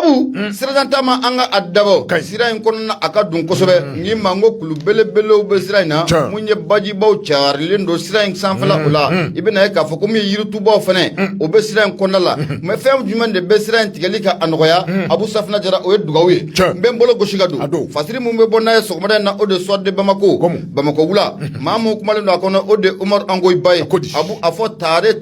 abu siratama anga adabo sira in konna aka dun kosobe ngi mango kulu bele be sira ina munye baji baw charlen do sira in sanfala ula ibina ka fo komi yirutu baw fane o be sira in konna la me fem juman de be sira in tigalika anoya abu safna jara o dugawe mbe mbolo goshiga do fasiri mumbe bonna e sokmada na o de sodde bamako wula mamu kumale no akona o de umar angoy bay abu afo tare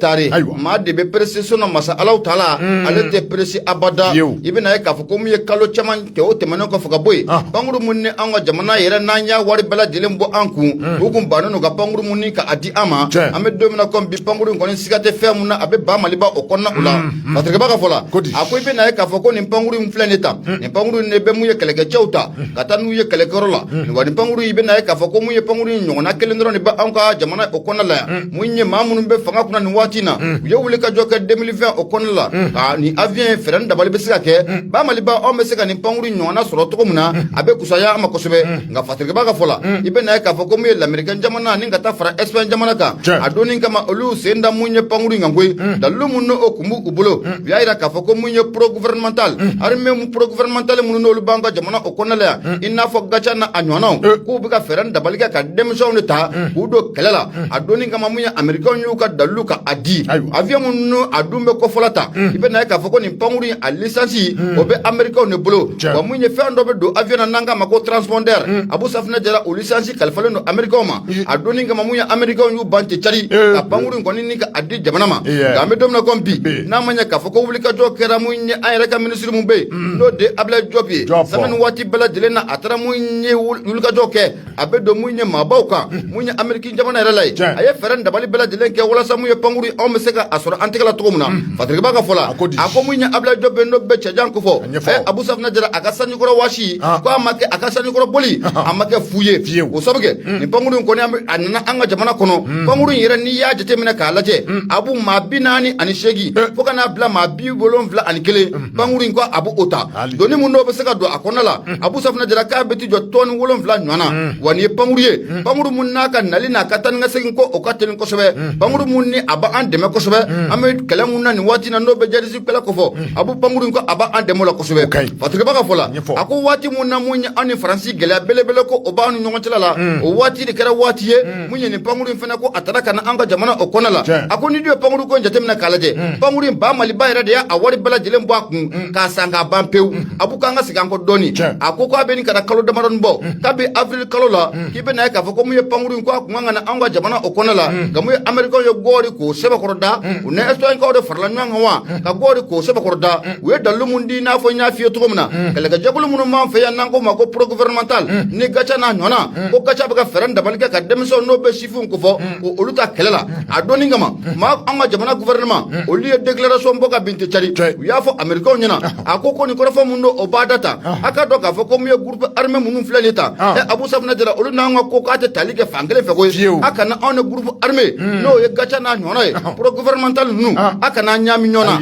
ma de be precision masa alaw taala ale te presi abada ibina ka fo komi kalo chaman te o te manon ko foka boy panguru munne anga jamana yere nanya wari bela dilembo anku hukum banano ga panguru munni ka adi ama ame domina kom bi panguru ngoni sigate femuna abe ba maliba okonna ula patrika baka fola akoy be na ka fo ko ni panguru mfleneta ni panguru ne be muye keleke chauta katanu ye keleke rola ni wadi panguru ibe na ka fo ko muye panguru nyona kelendro ni ba anka jamana okonna la munye mamunu be fanga kuna ni watina ye wule ka joka 2020 okonna la ni avion feranda bali be sigake ba maliba o meseka ni panguru nyona soro to muna abe kusaya ama kosobe nga fatirga baga fola ibe na ka foko mu l'american jamana ni ngata fara espagne jamana ka adoni kama olu senda munye panguru ngangwe dalu munno okumu ubulo yaira ka foko munye pro gouvernemental arme mu pro gouvernemental munno olu banga jamana okonna la inna fo gacha na anyona ku biga feran dabaliga ka demission ta udo kelela adoni kama munye american yuka dalu ka adi avion munno adumbe ko folata ibe na ka foko ni panguru a licence obe american ne bulo wa munye fendo be do avion nanga mako transponder abu safna jara o licence kalfale no america ma adoni ngama muya america yu banti chari ka panguru ngoni ni ka adi jamana ma gambe domna kompi na manya ka foko wuli ka jo kera munye ay reka ministre mumbe no de abla jobi samen wati bela dilena atara munye wuli ka jo ke abe do munye mabauka munye america jamana relay aye feren dabali bela dilen ke wala samuye panguru o meseka asura antikala tokomuna fatriga baka fola ako munye abla jobi no be chajan ko fo abu safna jara akasani ko washi ko amake akasani ko boli amake fuye o sabge ni panguru ko ne anana anga jamana kono panguru yere ni ya jete mina ka laje abu mabinani ani shegi foka na bla mabi bolon vla ani kele panguru ko abu ota doni mundo be saka do akona la abu safna jara ka beti jo ton wolon vla nyana wani panguru ye panguru munna ka nalina katan nga segin ko o katen ko sobe panguru munni aba an deme ko sobe ame kala munna ni wati na no be jari si kala ko fo abu panguru ko aba an demo la ko sobe fatika baka fola ako wati munna munya ani franci gela bele ko obanu nyongotela la o wati de kera wati ye munye ni panguru mfana ko ataraka na anga jamana okona la ako ni dio panguru ko njatemna kalaje panguru ba mali bayra de ya awari bela jele mbo akun ka sanga bampeu abu kanga sigango doni ako ko abeni kada kalo damaron bo kabe avril kalo la kibe na ka fako muye panguru ko akun na anga jamana okona la gamu america yo gori ko seba korda une estoin ko de farla nyanga wa ka gori ko seba korda we dalu mundi na fo nya fiyo to muna kala ga jagulu munu man fe yanango mako pro gouvernemental ni gacha na nyona ko gacha baga feran dabalika ka demso no be shifun ko fo ko oluta kelela adoni ngama ma anga jamana gouvernement o lieu déclaration boka binti chari ya fo america nyana akoko ni ko fo mundo obadata aka do ka fo ko mu groupe armé munu flenita e abu safna dira olu na nga ko ka te talike fangele fe ko aka na on groupe armé no ye gacha na nyona e pro gouvernemental nu aka na nyami nyona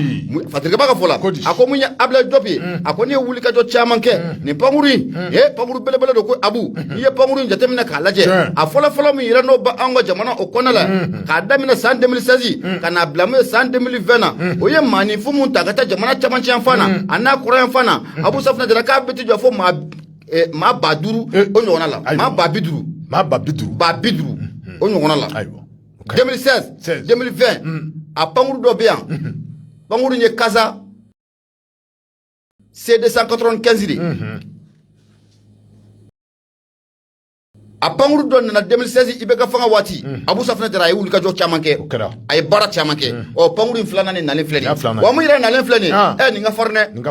fatirga baga fola ako munya abla jopi ako ne wuli ka jo chaman ke ni panguri panguru bele do ko abu ye panguru njatemina ka laje a fola mu yira no ba anga jamana okona la ka damina san 2016 kana blame san 2020 o ye mani fu mun tagata jamana chaman chan fana ana kuran fana abu safna jara ka beti jo fo ma baduru o nyona la ma babiduru o nyona la 2016 2020 a panguru do bien panguru nye kaza C295 di a panguru don na 2016 ibe ka fanga wati abu safna tara yul ka jo chamanke ay bara chamanke o panguru flana ni nalen flani wa mu ira nalen flani ni nga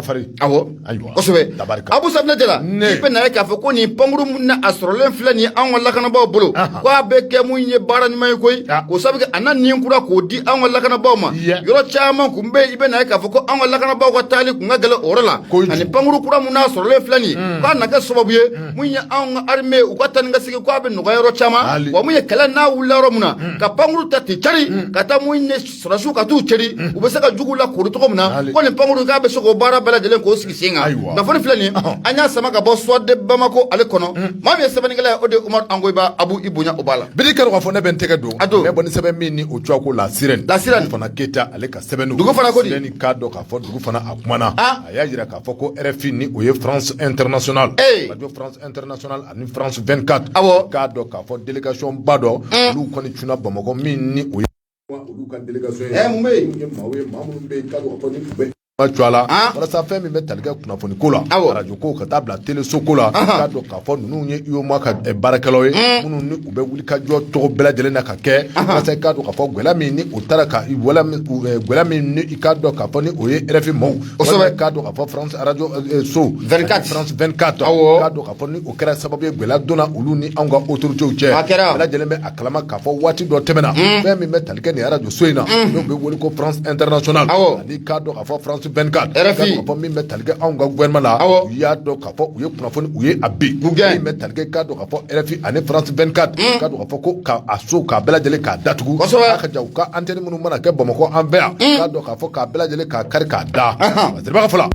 fari awo ko sobe abu safna tara ibe na ka fa ko ni panguru na asrolen flani an wala kana ba bolo ko be ke mu nye bara ni may koy ko sabe anan ni kura ko di an wala kana ba ma yoro chaman ku be ibe na ka fa ko an wala kana ba ko tali ku ngagala orala ani panguru kura mu na asrolen flani ba na ka sababu ye mu nya an arme u ko tan nga ko a bɛ nɔgɔya yɔrɔ caman wa mun ye kɛlɛ n'a wulila yɔrɔ min na ka pankuru ta ten cari ka taa mun ye sɔrɔsiw ka t'u cari u bɛ se ka jugu la kori cogo min na ko nin pankuru k'a bɛ se k'o baara bɛɛ lajɛlen k'o sigi sen kan nafolo filɛ nin an y'a sama ka bɔ Suwade Bamako ale kɔnɔ maa min ye sɛbɛnnikɛla ye o de ye Umaru Angoyiba Abu i bonya o b'a la bidi kɛra k'a fɔ ne bɛ n tɛgɛ don ne bɔ ni sɛbɛn min ni o cogoya ko la sirène fana Keyita ale ka sɛbɛn dugu fana ko di sirène k'a dɔn k'a fɔ dugu fana a kumana a y'a jira k'a fɔ ko RFI ni o ye France Internationale radio France Internationale ani France 24 k'a dɔn k'a fɔ délégation ba dɔ olu kɔni cunna Bamakɔ min ni o ye olu ka délégation ye mun bɛ yen maa minnu bɛ yen k'a dɔn k'a fɔ ni u bɛ Tuala walasa fɛn min bɛ tali kɛ kunnafoni ko la radio ko ka taa bila téléso ko la k'a dɔn k'a fɔ ninnu ye UEMOA ka baarakɛlaw ye minnu ni u bɛ wuli ka jɔ tɔgɔ bɛɛ lajɛlen na ka kɛ walasa k'a dɔn k'a fɔ gwɛlɛ min ni o taara ka gwɛlɛ min ni i k'a dɔn k'a fɔ ni o ye RFI maaw walima k'a dɔn k'a fɔ France radio so 24 France 24 k'a dɔn k'a fɔ ni o kɛra sababu ye gwɛlɛ donna olu ni anw ka autorités cɛ bɛɛ lajɛlen bɛ a kalama k'a fɔ waati dɔ tɛmɛna fɛn min bɛ tali kɛ nin radio so in na n'o bɛ wele ko France Internationale ani k'a dɔn k'a fɔ France 24 RFI k'a fɔ min bɛ tali kɛ anw ka gouvernement la u y'a dɔn k'a fɔ u ye kunnafoni u ye a bi min bɛ tali kɛ k'a dɔn k'a fɔ RFI ani France 24 k'a dɔn k'a fɔ ko k'a so k'a bɛɛ lajɛlen k'a datugu k'a ka ja u ka antenne minnu mana kɛ Bamakɔ an fɛ yan k'a dɔn k'a fɔ k'a bɛɛ lajɛlen k'a kari k'a da Seriba ka fɔ la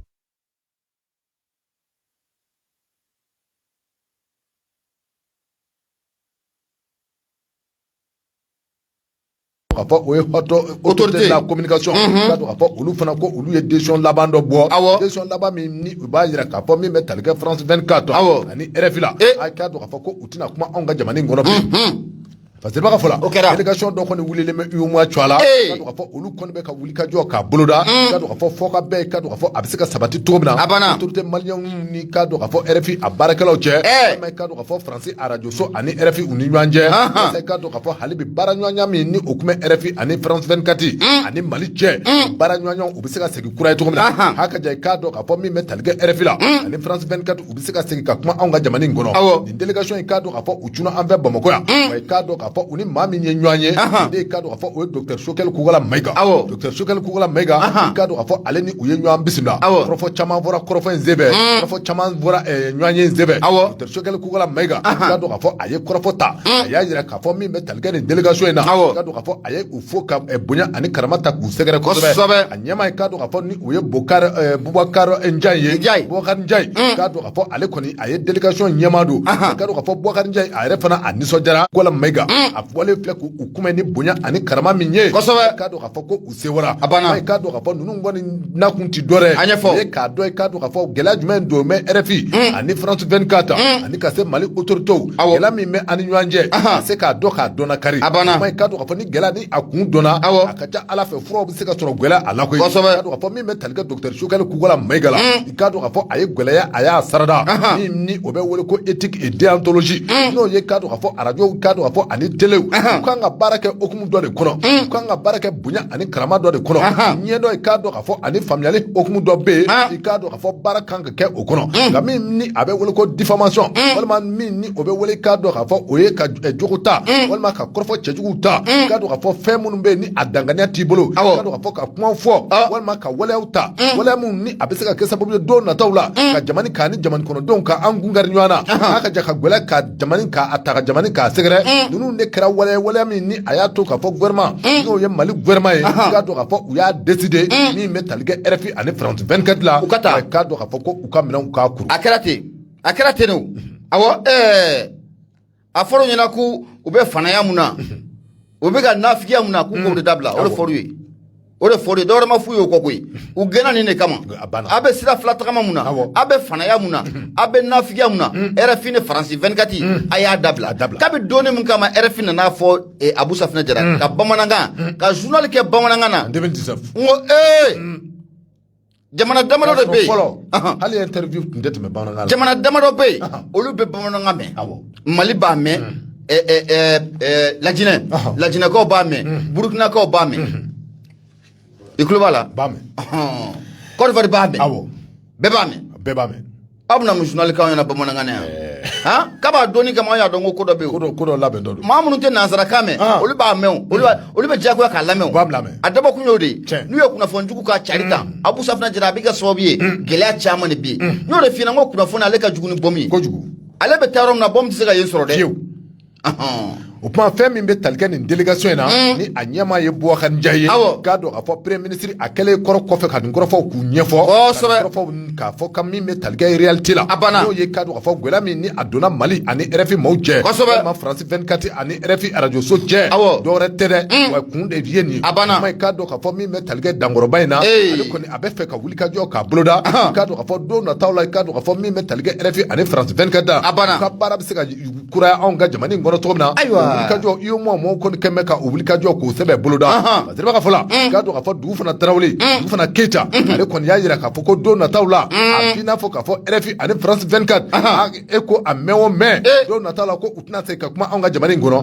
k'a fɔ o ye autorité de la communication k'a dɔn k'a fɔ olu fana ko olu ye décision laban dɔ bɔ décision laban min ni u b'a jira k'a fɔ min bɛ tali kɛ France 24 ani RFI la k'a dɔn k'a fɔ ko u tɛna kuma anw ka jamana in kɔnɔ bilen parce que b'a ka fɔ la délégation dɔ kɔni wulilen bɛ UEMOA Tuala k'a dɔn k'a fɔ olu kɔni bɛ ka wuli ka jɔ k'a boloda k'a dɔn k'a fɔ fɔka bɛɛ k'a dɔn k'a fɔ a bɛ se ka sabati cogo min na autorité maliyɛnw ni k'a dɔn k'a fɔ RFI a baarakɛlaw cɛ walima k'a dɔn k'a fɔ France a radio so ani RFI u ni ɲɔgɔn cɛ walasa k'a dɔn k'a fɔ hali bi baara ɲɔgɔnya min ni o tun bɛ RFI ani France 24 ani Mali cɛ baara ɲɔgɔnya u bɛ se ka segin kura ye cogo min na h'a ka ja k'a dɔn k'a fɔ min bɛ tali kɛ RFI la ani France 24 u bɛ se ka segin ka kuma anw ka jamana in kɔnɔ nin délégation in k'a dɔn k'a fɔ u cunna an fɛ Bamakɔ yan wa k'a dɔn k'a fɔ u ni maa min ye ɲɔgɔn ye ne k'a dɔn k'a fɔ o ye docteur Sokɛli Kugala Mayiga docteur Sokɛli Kugala Mayiga k'a dɔn k'a fɔ ale ni u ye ɲɔgɔn bisimila kɔrɔfɔ caman fɔra kɔrɔfɔ in senfɛ kɔrɔfɔ caman fɔra ɲɔgɔn ye in senfɛ docteur Sokɛli Kugala Mayiga k'a dɔn k'a fɔ a ye kɔrɔfɔ ta a y'a jira k'a fɔ min bɛ tali kɛ nin délégation in na k'a dɔn k'a fɔ a ye u fo ka bonya ani karama ta k'u sɛgɛrɛ kosɛbɛ a ɲɛma ye k'a dɔn k'a fɔ ni u ye Bubakar Ndiaye ye Bubakar Ndiaye k'a dɔn k'a fɔ ale kɔni a ye délégation ɲɛma don k'a dɔn k'a fɔ Bubakar Ndiaye a yɛrɛ fana a nisɔndiyara Kugala Mayiga a fɔlen filɛ k'u kuma ni bonya ani karama min ye kosɛbɛ k'a dɔn k'a fɔ ko u sewara k'a dɔn k'a fɔ ninnu kɔni na kun ti dɔ ye k'a dɔn k'a dɔn k'a fɔ gɛlɛya jumɛn don bɛ RFI ani France 24 ani ka se Mali autorités gɛlɛya min bɛ ani ɲɔgɔn cɛ ka se k'a dɔn k'a dɔnna kari k'a dɔn k'a fɔ ni gɛlɛya ni a kun dɔnna a ka ca Ala fɛ furaw bɛ se ka sɔrɔ gɛlɛya a la koyi k'a dɔn k'a fɔ min bɛ tali kɛ docteur Sokɛli Kugala Mayiga la k'a dɔn k'a fɔ a ye gɛlɛya a y'a sarada min ni o bɛ wele ko éthique et déontologie n'o ye k'a dɔn k'a fɔ radio k'a dɔn k'a fɔ ani télé u kan ka baara kɛ hukumu dɔ de kɔnɔ u kan ka baara kɛ bonya ani karama dɔ de kɔnɔ ɲɛ dɔ i k'a dɔn k'a fɔ ani faamuyali hukumu dɔ bɛ yen i k'a dɔn k'a fɔ baara kan ka kɛ o kɔnɔ nka min ni a bɛ wele ko diffamation walima min ni o bɛ wele k'a dɔn k'a fɔ o ye ka jogo ta walima ka kɔrɔfɔ cɛjuguw ta k'a dɔn k'a fɔ fɛn minnu bɛ yen ni a danganiya t'i bolo k'a dɔn k'a fɔ ka kuma fɔ walima ka waleyaw ta waleya minnu ni a bɛ se ka kɛ sababu ye don nataw la ka jamana k'a ni jamana kɔnɔdenw ka an gungari ɲɔgɔn na a ka ja ka gwɛlɛ ka jamana k'a ta ka jamana k'a sɛgɛrɛ ninnu de kɛra waleya min ni a y'a to k'a fɔ gouvernement n'o ye Mali gouvernement ye k'a dɔn k'a fɔ u y'a décider min bɛ tali kɛ RFI ani France 24 la u ka taa k'a dɔn k'a fɔ ko u ka minɛnw k'a kuru a kɛra ten o awɔ a fɔra u ɲɛna ko u bɛ fanaya mun na u bɛ ka nafigiya mun na k'u k'o de dabila o de fɔra u ye o de fɔra u ye dɔwɛrɛ ma f'u ye o kɔ koyi u gɛnna nin de kama a bɛ sira fila tagama mun na a bɛ fanaya mun na a bɛ nafigiya mun na RFI ni France 24 a y'a dabila kabi donni min kama RFI nana fɔ Abu Safinɛ Jara ka bamanankan ka journal kɛ bamanankan na 2019 n ko jamana damadɔ de bɛ yen hali interview tun tɛ tɛmɛ bamanankan la jamana damadɔ bɛ yen olu bɛ bamanankan mɛn Mali b'a mɛn Lajinɛkaw b'a mɛn Burukinakaw b'a mɛn i tulo b'a la b'a mɛn Côte d'Ivoire b'a mɛn bɛɛ b'a mɛn aw bɛna mun journal k'anw ɲɛna bamanankan na yan k'a b'a dɔnni kama an y'a dɔn ko dɔ bɛ yen ko dɔ labɛn dɔ don maa minnu tɛ nansarakan mɛn olu b'a mɛn olu bɛ diyagoya k'a lamɛn a dabɔ kun y'o de ye n'u ye kunnafonijugu ka cari ta Abu Safinɛ Jara a bɛ kɛ sababu ye gɛlɛya caman de bɛ yen n y'o de f'i ɲɛna n ko kunnafoni ale ka jugu ni bɔmu ye kojugu ale bɛ taa yɔrɔ min na bɔmu tɛ se ka yen sɔrɔ dɛ o kuma fɛn min bɛ tali kɛ nin délégation in na ni a ɲɛmaa ye Boubacar Ndiaye k'a dɔn k'a fɔ premier ministre a kɛlen kɔrɔ kɔfɛ ka nin kɔrɔfɔw k'u ɲɛfɔ kɔrɔfɔw k'a fɔ ka min bɛ tali kɛ réalité la n'o ye k'a dɔn k'a fɔ gɛlɛya min ni a donna Mali ani RFI maaw cɛ walima France 24 ani RFI radio so cɛ dɔwɛrɛ tɛ dɛ wa kun de ye nin ye kuma ye k'a dɔn k'a fɔ min bɛ tali kɛ dankɔrɔba in na ale kɔni a bɛ fɛ ka wuli ka jɔ k'a boloda k'a dɔn k'a fɔ don nataw la k'a dɔn k'a fɔ min bɛ tali kɛ RFI ani France 24 ka baara bɛ se ka kuraya anw ka jamana in kɔnɔ cogo min na wulikajɔ UEMOA mɔgɔw kɔni kɛn bɛ ka o wulikajɔ k'o sɛbɛn boloda Seriba ka fɔ la k'a dɔn k'a fɔ Dugu fana Tarawele Dugu fana Keita ale kɔni y'a jira k'a fɔ ko don nataw la a b'i n'a fɔ k'a fɔ RFI ani France 24 e ko a mɛn o mɛn don nataw la ko u tɛna se ka kuma anw ka jamana in kɔnɔ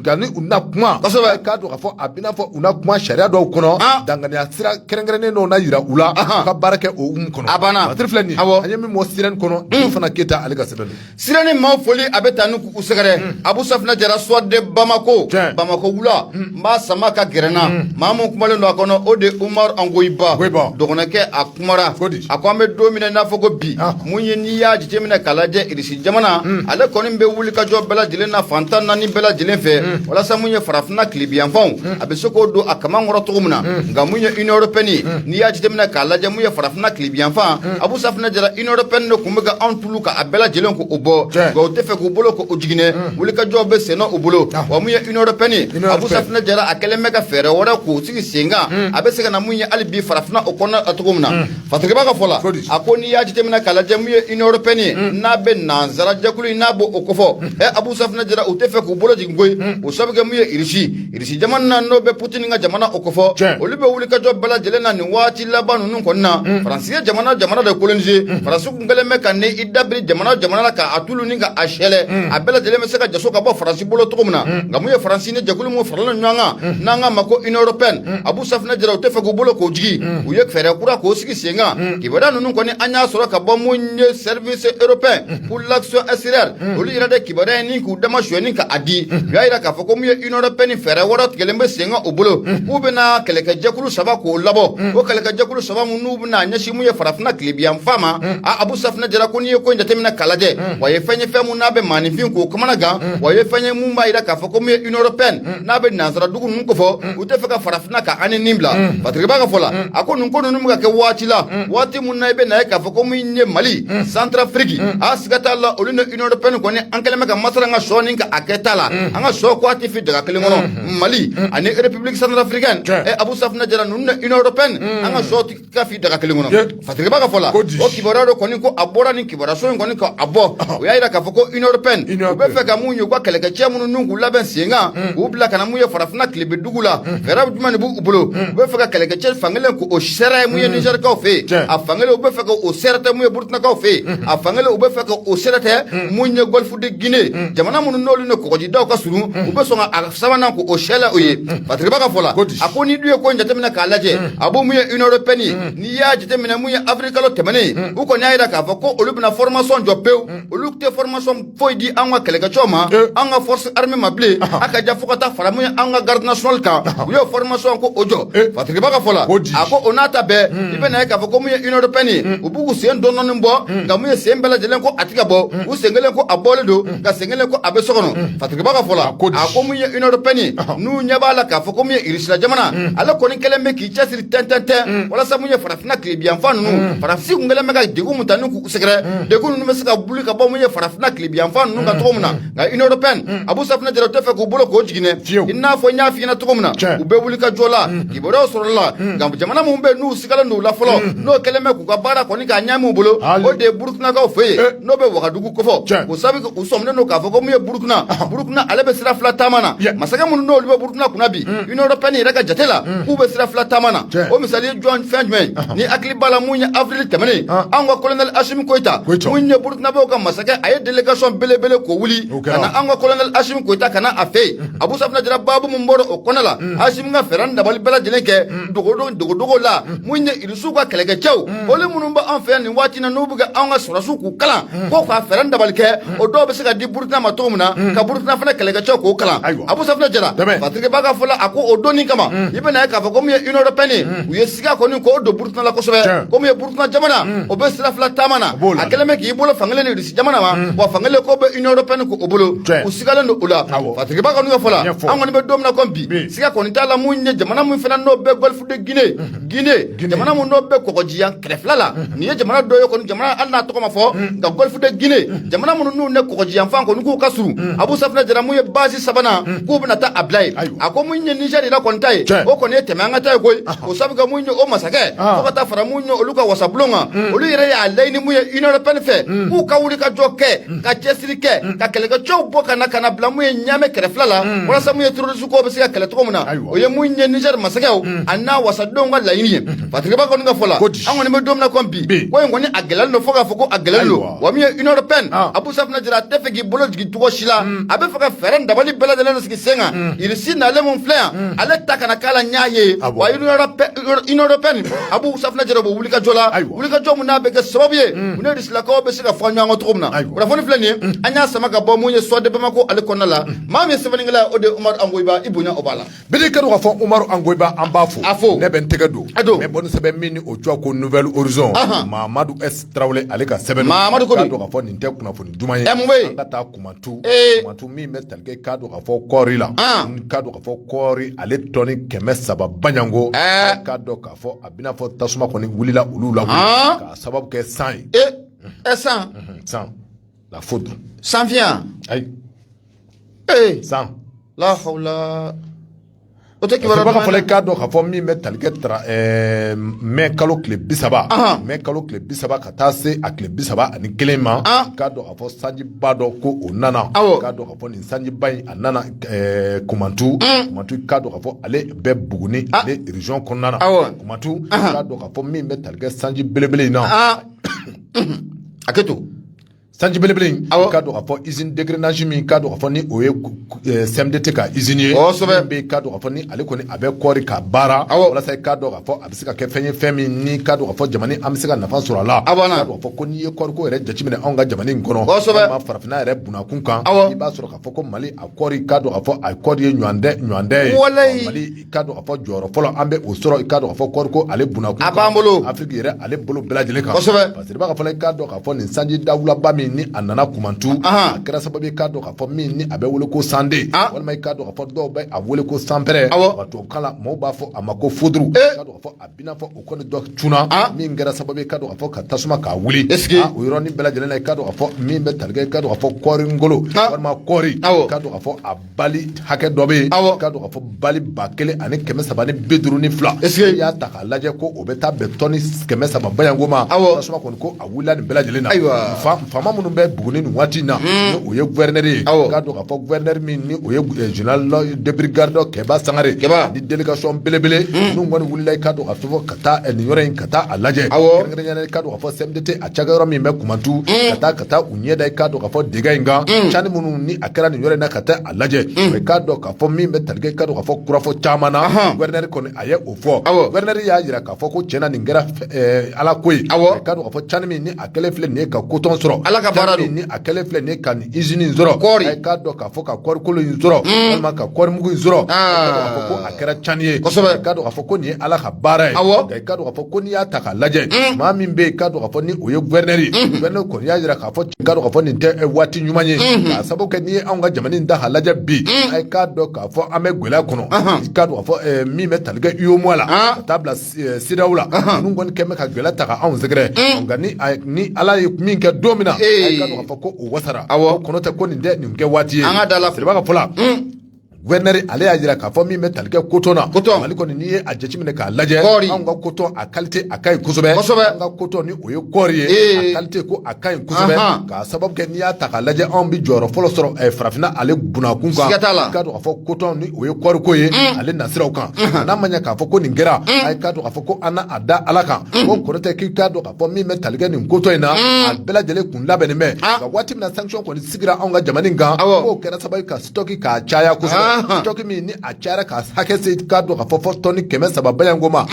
nka ni u na kuma k'a dɔn k'a fɔ a b'i n'a fɔ u na kuma sariya dɔw kɔnɔ danganiya sira kɛrɛnkɛrɛnnen dɔw na jira u la u ka baara kɛ o hukumu kɔnɔ Masiri filɛ nin ye an ye min bɔ Sirɛni kɔnɔ Dugu fana Keita ale ka sɛbɛn don Sirɛni maaw foli a bɛ taa ni u sɛgɛrɛ Abu Safinɛ Jara soit de Bamako Bamako wula n b'a sama ka gɛrɛ n na maa min kumalen don a kɔnɔ o de Umar Angoyiba dɔgɔnɔkɛ a kumara a ko an bɛ don min na i n'a fɔ ko bi mun ye n'i y'a jateminɛ k'a lajɛ Irisi jamana ale kɔni bɛ wulikajɔ bɛɛ lajɛlen na fantan naani bɛɛ lajɛlen fɛ walasa mun ye farafinna tilebiyanfanw a bɛ se k'o don a kaman kɔrɔ cogo min na nka mun ye Union européenne n'i y'a jateminɛ k'a lajɛ mun ye farafinna tilebiyanfan Abu Safinɛ Jara Union européenne de tun bɛ ka anw tulu k'a bɛɛ lajɛlen k'o bɔ nka o tɛ fɛ k'u bolo k'o jiginɛ wulikajɔ bɛ senna u bolo wa mun ye Union européenne Abu Safinɛ Jara a kɛlen bɛ ka fɛɛrɛ wɛrɛ k'o sigi sen kan a bɛ se ka na mun ye hali bi farafinna o kɔnɔ a cogo min na Fatigiba ka fɔ la a ko n'i y'a jateminɛ k'a lajɛ mun ye Union européenne n'a bɛ nansara jɛkulu in n'a b'o o kɔfɔ Abu Safinɛ Jara u tɛ fɛ k'u bolo jigin koyi o sabu kɛ mun ye Irisi jamana na n'o bɛ Putin ka jamana o kɔfɔ olu bɛ wulikajɔ bɛɛ lajɛlen na nin waati laban ninnu kɔni na Faransi ye jamana de coloniser Faransi kun kɛlen bɛ ka ne i dabiri jamana la k'a tulu ni ka a sɛlɛ a bɛɛ lajɛlen bɛ se ka jaso ka bɔ Faransi bolo cogo min na nka mun ye Faransi ni jɛkulu mun farala ɲɔgɔn kan n'an k'a ma ko Union européenne Abu Safinɛ Jara u tɛ fɛ k'u bolo k'o jigi u ye fɛɛrɛ kura k'o sigi sen kan kibaruya ninnu kɔni an y'a sɔrɔ ka bɔ mun ye service européen pour l'action extérieure olu yɛrɛ de kibaruya ni k'u dama suyɛni ka a di u y'a jira k'a fɔ ko mun ye Union européenne fɛɛrɛ wɛrɛ tigɛlen bɛ sen kan o bolo k'u bɛna kɛlɛkɛjɛkulu saba k'o labɔ o kɛlɛkɛjɛkulu saba mun n'u bɛna ɲɛsin mun ye farafinna tilebiyanfan ma Abu Safinɛ Jara ko n'i ye ko in jateminɛ k'a lajɛ wa ye fɛn ye fɛn mun n'a bɛ maanifin k'o kamana gan wa ye fɛn ye mun b'a jira k'a fɔ ko mun ye Union européenne n'a bɛ nansara dugu ninnu kofɔ u tɛ fɛ ka farafinna ka ani nin bila Fatigiba ka fɔ la a ko nin ko ninnu bɛ ka kɛ waati la waati mun na i bɛ na ye k'a fɔ ko mun ye Mali Centrafrique a siga t'a la olu ni Union européenne kɔni an kɛlen bɛ ka masala an ka sɔ ni ka a kɛta la an ka sɔ ko a tɛ fi daga kelen kɔnɔ Mali ani République centrafricaine Abu Safinɛ Jara ninnu ni Union européenne an ka sɔ tɛ ka fi daga kelen kɔnɔ Fatigiba ka fɔ la o kibaruya dɔ kɔni ko a bɔra ni kibaruyaso in kɔni ka a bɔ o y'a jira k'a fɔ ko Union européenne u bɛ fɛ ka mun ye u ka kɛlɛkɛcɛ minnu n'u k'u labɛn sen kan k'u bila ka na mun ye farafinna tilebidugu la fɛɛrɛ jumɛn de b'u bolo u bɛ fɛ ka kɛlɛkɛcɛ fankelen k'o sɛrɛ mun ye Nizɛrikaw fɛ yen a fankelen u bɛ fɛ k'o sɛrɛtɛ mun ye Burukinakaw fɛ yen a fankelen u bɛ fɛ k'o sɛrɛtɛ mun ye Golfe de Guinée jamana minnu n'olu ni kɔgɔjidaw ka surun u bɛ sɔn ka a sabanan k'o sɛlɛ o ye Fatigiba ka fɔ la a ko ni dun ye ko in jateminɛ k'a lajɛ a b'o mun ye Union européenne n'i y'a jateminɛ mun ye Afrique kalo tɛmɛnen u kɔni y'a jira k'a fɔ ko olu bɛna formation jɔ pewu olu tɛ formation foyi di an ka kɛlɛkɛcɛw ma an ka force armée ma bilen a ka ja fo ka taa fara mun ye an ka garde nationale kan u ye formation ko o jɔ Fatigiba ka fɔ la a ko o n'a ta bɛɛ i bɛ na ye k'a fɔ ko mun ye Union européenne u b'u sen dɔɔni bɔ nka mun ye sen bɛɛ lajɛlen ko a tɛ ka bɔ u sen kelen ko a bɔlen don nka sen kelen ko a bɛ so kɔnɔ Fatigiba ka fɔ la a ko mun ye Union européenne n'u ɲɛ b'a la k'a fɔ ko mun ye Irisila jamana ale kɔni kɛlen bɛ k'i cɛsiri tɛntɛntɛn walasa mun ye farafinna tilebiyanfan ninnu Faransi kun kɛlen bɛ ka degun mun ta ni k'u sɛgɛrɛ degun ninnu bɛ se ka buli ka bɔ mun ye farafinna tilebiyanfan ninnu kan cogo min na nka Union européenne Abu Safinɛ Jara u tɛ fɛ k'u bolo k'o jiginɛ i n'a fɔ n y'a f'i ɲɛna cogo min na u bɛ wuli ka jɔ la kibaruyaw sɔrɔla la nka jamana minnu bɛ n'u sigalen don u la fɔlɔ n'o kɛlen bɛ k'u ka baara kɔni k'a ɲɛ mun bolo o de ye Burukinakaw fɛ yen n'o bɛ Wagadugu kɔfɔ o sabu u sɔminen don k'a fɔ ko mun ye Burukina ale bɛ sira fila taama na masakɛ minnu n'olu bɛ Burukina kunna bi Union européenne yɛrɛ ka jate la k'u bɛ sira fila taama na o misali ye fɛn jumɛn ni hakili b'a la mun ye avril tɛmɛnen an ka colonel Assimi Goïta mun ye Burukinabew ka masakɛ a ye délégation belebele k'o wuli ka na an ka colonel Assimi Goïta ka na a fɛ yen Abu Safinɛ Jara baabu mun bɔra o kɔnɔ la Assimi ka fɛɛrɛ ni dabali bɛɛ lajɛlen kɛ dogodogo la mun ye Irisiw ka kɛlɛkɛcɛw olu minnu bɛ an fɛ yan nin waati na n'u bɛ an ka sɔrɔsiw k'u kalan ko k'a fɛɛrɛ ni dabali kɛ o dɔw bɛ se ka di Burukina ma cogo min na ka Burukina fana kɛlɛkɛcɛw k'o kalan Abu Safinɛ Jara Fatigiba ka fɔ la a ko o donni kama i bɛ na ye k'a fɔ ko mun ye Union européenne u ye siga kɔni k'o don Burukina la kosɛbɛ ko mun ye Burukina jamana o bɛ sira fila taama na a kɛlen bɛ k'i bolo fankelen ni Irisi jamana ma wa fankelen ko bɛ Union européenne k'o bolo u sigalen sigilen don o la fatigiba kɔni ka fɔ la an kɔni bɛ don min na comme bi siga kɔni t'a la mun ye jamana mun fana n'o bɛ golfe de Guinée jamana mun n'o bɛ kɔgɔjiyan kɛrɛfɛla la nin ye jamana dɔ ye kɔni jamana hali n'a tɔgɔ ma fɔ nka golfe de Guinée jamana minnu n'u ne kɔgɔjiyan fan kɔni k'u ka surun Abu Safinɛ Jara mun ye base sabanan k'u bɛna taa a bila ye a ko mun ye Niger de la kɔni ta ye o kɔni ye tɛmɛ an ka taa ye koyi o sabu ka mun ye o masakɛ fo ka taa fara mun ye olu ka wasabulon kan olu yɛrɛ y'a laɲini mun ye Union européenne fɛ k'u ka wuli ka jɔ kɛ ka cɛsiri kɛ ka kɛlɛkɛcɛw bɔ ka na bila mun ye Ɲamɛ kɛrɛfɛla la walasa mun ye terroriste ko bɛ se ka kɛlɛ cogo min na o ye mun ye Niger masakɛw a n'a wasadenw ka laɲini ye fatigiba kɔni ka fɔ la an kɔni bɛ don min na comme bi ko in kɔni a gɛlɛyalen don fo k'a fɔ ko a gɛlɛyalen don wa min ye Union européenne Abu Safinɛ Jara a tɛ fɛ k'i bolo jigin cogo si la a bɛ fɛ ka fɛɛrɛ dabali bɛɛ lajɛlen sigi sen kan irisi nalen mun filɛ yan ale ta kana k'a la ɲa ye wa Union européenne Abu Safinɛ Jara bɛ wuli ka jɔ la wuli ka jɔ mun n'a bɛ kɛ sababu ye mun ne risilakaw bɛ se ka fɔ ɲɔgɔn kɔ cogo min na kunnafoni filɛ nin ye an y'a sama ka bɔ mun ye soit de Bamako ale kɔnɔna la maa min ye sɛbɛnnikɛla o de ye Umaru Angoyiba i bonya o b'a la bidi kɛra k'a fɔ Umaru Angoyiba an b'a fo ne bɛ n tɛgɛ don mais bɔnni sɛbɛn min ni o cogoya ko Nouvelle Horizon Mahamadu S Tarawele ale ka sɛbɛn Mahamadu ko k'a dɔn k'a fɔ nin tɛ kunnafoni duman ye an ka taa Kumatu min bɛ talikɛ k'a dɔn k'a fɔ kɔɔri la k'a dɔn k'a fɔ kɔɔri ale tɔni 300 Baɲango k'a dɔn k'a fɔ a bɛna fɔ tasuma kɔni wulila olu la k'a sababu kɛ san ye san la foudre san fiɲɛ ayi san la hawla o tɛ kibaruya ka fɔlɔ k'a dɔn k'a fɔ min bɛ talikɛ tara mai kalo tile 30 mai kalo tile 30 ka taa se a tile 31 ma k'a dɔn k'a fɔ sanjiba dɔ ko o nana k'a dɔn k'a fɔ nin sanjiba in a nana Kumatu k'a dɔn k'a fɔ ale bɛ Buguni ale région kɔnɔna na Kumatu k'a dɔn k'a fɔ min bɛ talikɛ sanji belebele in na hakɛto sanji belebele in k'a dɔn k'a fɔ usine dégrenage min k'a dɔn k'a fɔ ni o ye CMDT ka usine ye min bɛ k'a dɔn k'a fɔ ni ale kɔni a bɛ kɔɔri ka baara walasa k'a dɔn k'a fɔ a bɛ se ka kɛ fɛn ye fɛn min ni k'a dɔn k'a fɔ jamana an bɛ se ka nafa sɔrɔ a la k'a dɔn k'a fɔ ko n'i ye kɔɔri ko yɛrɛ jateminɛ anw ka jamana in kɔnɔ walima farafinna yɛrɛ bunakun kan i b'a sɔrɔ k'a fɔ ko Mali a kɔɔri k'a dɔn k'a fɔ a kɔɔri ye ɲɔandɛ ye Mali k'a dɔn k'a fɔ jɔyɔrɔ fɔlɔ an bɛ o sɔrɔ k'a dɔn k'a fɔ kɔɔri ko ale bunakun kan a b'an bolo Afrique yɛrɛ ale bolo bɛɛ lajɛlen kan parce que b'a ka fɔ k'a dɔn k'a fɔ nin sanji dawulaba min ni a nana Kumatu a kɛra sababu k'a dɔn k'a fɔ min ni a bɛ wele ko sande walima i k'a dɔn k'a fɔ dɔw bɛ a wele ko sanpɛrɛ wa tubabukan la mɔgɔw b'a fɔ a ma ko foudre k'a dɔn k'a fɔ a bina fɔ o kɔni dɔ cunna min kɛra sababu k'a dɔn k'a fɔ ka tasuma k'a wuli o yɔrɔnin bɛɛ lajɛlen na k'a dɔn k'a fɔ min bɛ talikɛ k'a dɔn k'a fɔ kɔɔri ngolo walima kɔɔri k'a dɔn k'a fɔ a bali hakɛ dɔ bɛ yen k'a dɔn k'a fɔ bali 1352 i y'a ta k'a lajɛ ko o bɛ taa bɛn tɔni 300 Baɲango ma tasuma kɔni ko a wulila nin bɛɛ lajɛlen na faama minnu bɛ Buguni nin waati in na ni o ye gouverneur ye k'a dɔn k'a fɔ gouverneur min ni o ye général de brigade Kɛba Sangare ni délégation belebele ninnu kɔni wulila k'a dɔn k'a fɔ ka taa nin yɔrɔ in ka taa a lajɛ kɛrɛnkɛrɛnnenya k'a dɔn k'a fɔ CMDT a cakɛyɔrɔ min bɛ Kumatu ka taa u ɲɛda k'a dɔn k'a fɔ dégâts in kan cani minnu ni a kɛra nin yɔrɔ in na ka taa a lajɛ k'a dɔn k'a fɔ min bɛ talikɛ k'a dɔn k'a fɔ kurafɔ caman na gouverneur kɔni a ye o fɔ gouverneur y'a jira k'a fɔ ko tiɲɛna nin kɛra ala ko ye k'a dɔn k'a fɔ cani min ni a kɛlen filɛ nin ye ka coton sɔrɔ ala ka baara don ni a kɛlen filɛ nin ye ka nin usine in sɔrɔ k'a dɔn k'a fɔ ka kɔɔri kolo in sɔrɔ walima ka kɔɔri mugu in sɔrɔ k'a dɔn k'a fɔ ko a kɛra cani ye k'a dɔn k'a fɔ ko nin ye ala ka baara ye k'a dɔn k'a fɔ ko n'i y'a ta k'a lajɛ maa min bɛ yen k'a dɔn k'a fɔ ni o ye gouverneur ye gouverneur kɔni y'a jira k'a fɔ k'a dɔn k'a fɔ nin tɛ waati ɲuman ye k'a sababu kɛ n'i ye anw ka jamana in ta k'a lajɛ bi k'a dɔn k'a fɔ an bɛ gɛlɛya kɔnɔ k'a dɔn k'a fɔ min bɛ talikɛ UEMOA la ka taa bila CEDEAO la ninnu kɔni kɛn bɛ ka gɛlɛya ta ka anw sɛgɛrɛ nka ni ala ye min kɛ don min na k'a dɔn k'a fɔ ko o wasara ko kɔnɔ tɛ ko nin tɛ nin kɛ waati ye Seriba ka fɔ la gouverneur ale y'a jira k'a fɔ min bɛ talikɛ coton na Mali kɔni n'i ye a jateminɛ k'a lajɛ anw ka coton a qualité a ka ɲi kosɛbɛ an ka coton ni o ye kɔɔri ye a qualité ko a ka ɲi kosɛbɛ k'a sababu kɛ n'i y'a ta k'a lajɛ anw bɛ jɔyɔrɔ fɔlɔ sɔrɔ farafinna ale bunakun kan k'a dɔn k'a fɔ coton ni o ye kɔɔri ko ye ale nasiraw kan n'a ma ɲɛ k'a fɔ ko nin kɛra a k'a dɔn k'a fɔ ko an na a da ala kan ko kɔrɔ tɛ k'i k'a dɔn k'a fɔ min bɛ talikɛ nin coton in na a bɛɛ lajɛlen kun labɛnnen bɛ nka waati min na sanction kɔni sigira anw ka jamana in kan k'o kɛra sababu ka stock k'a caya kosɛbɛ tɔki min ni a cayara ka hakɛ se k'a dɔn k'a fɔ tɔni 300 bayango ma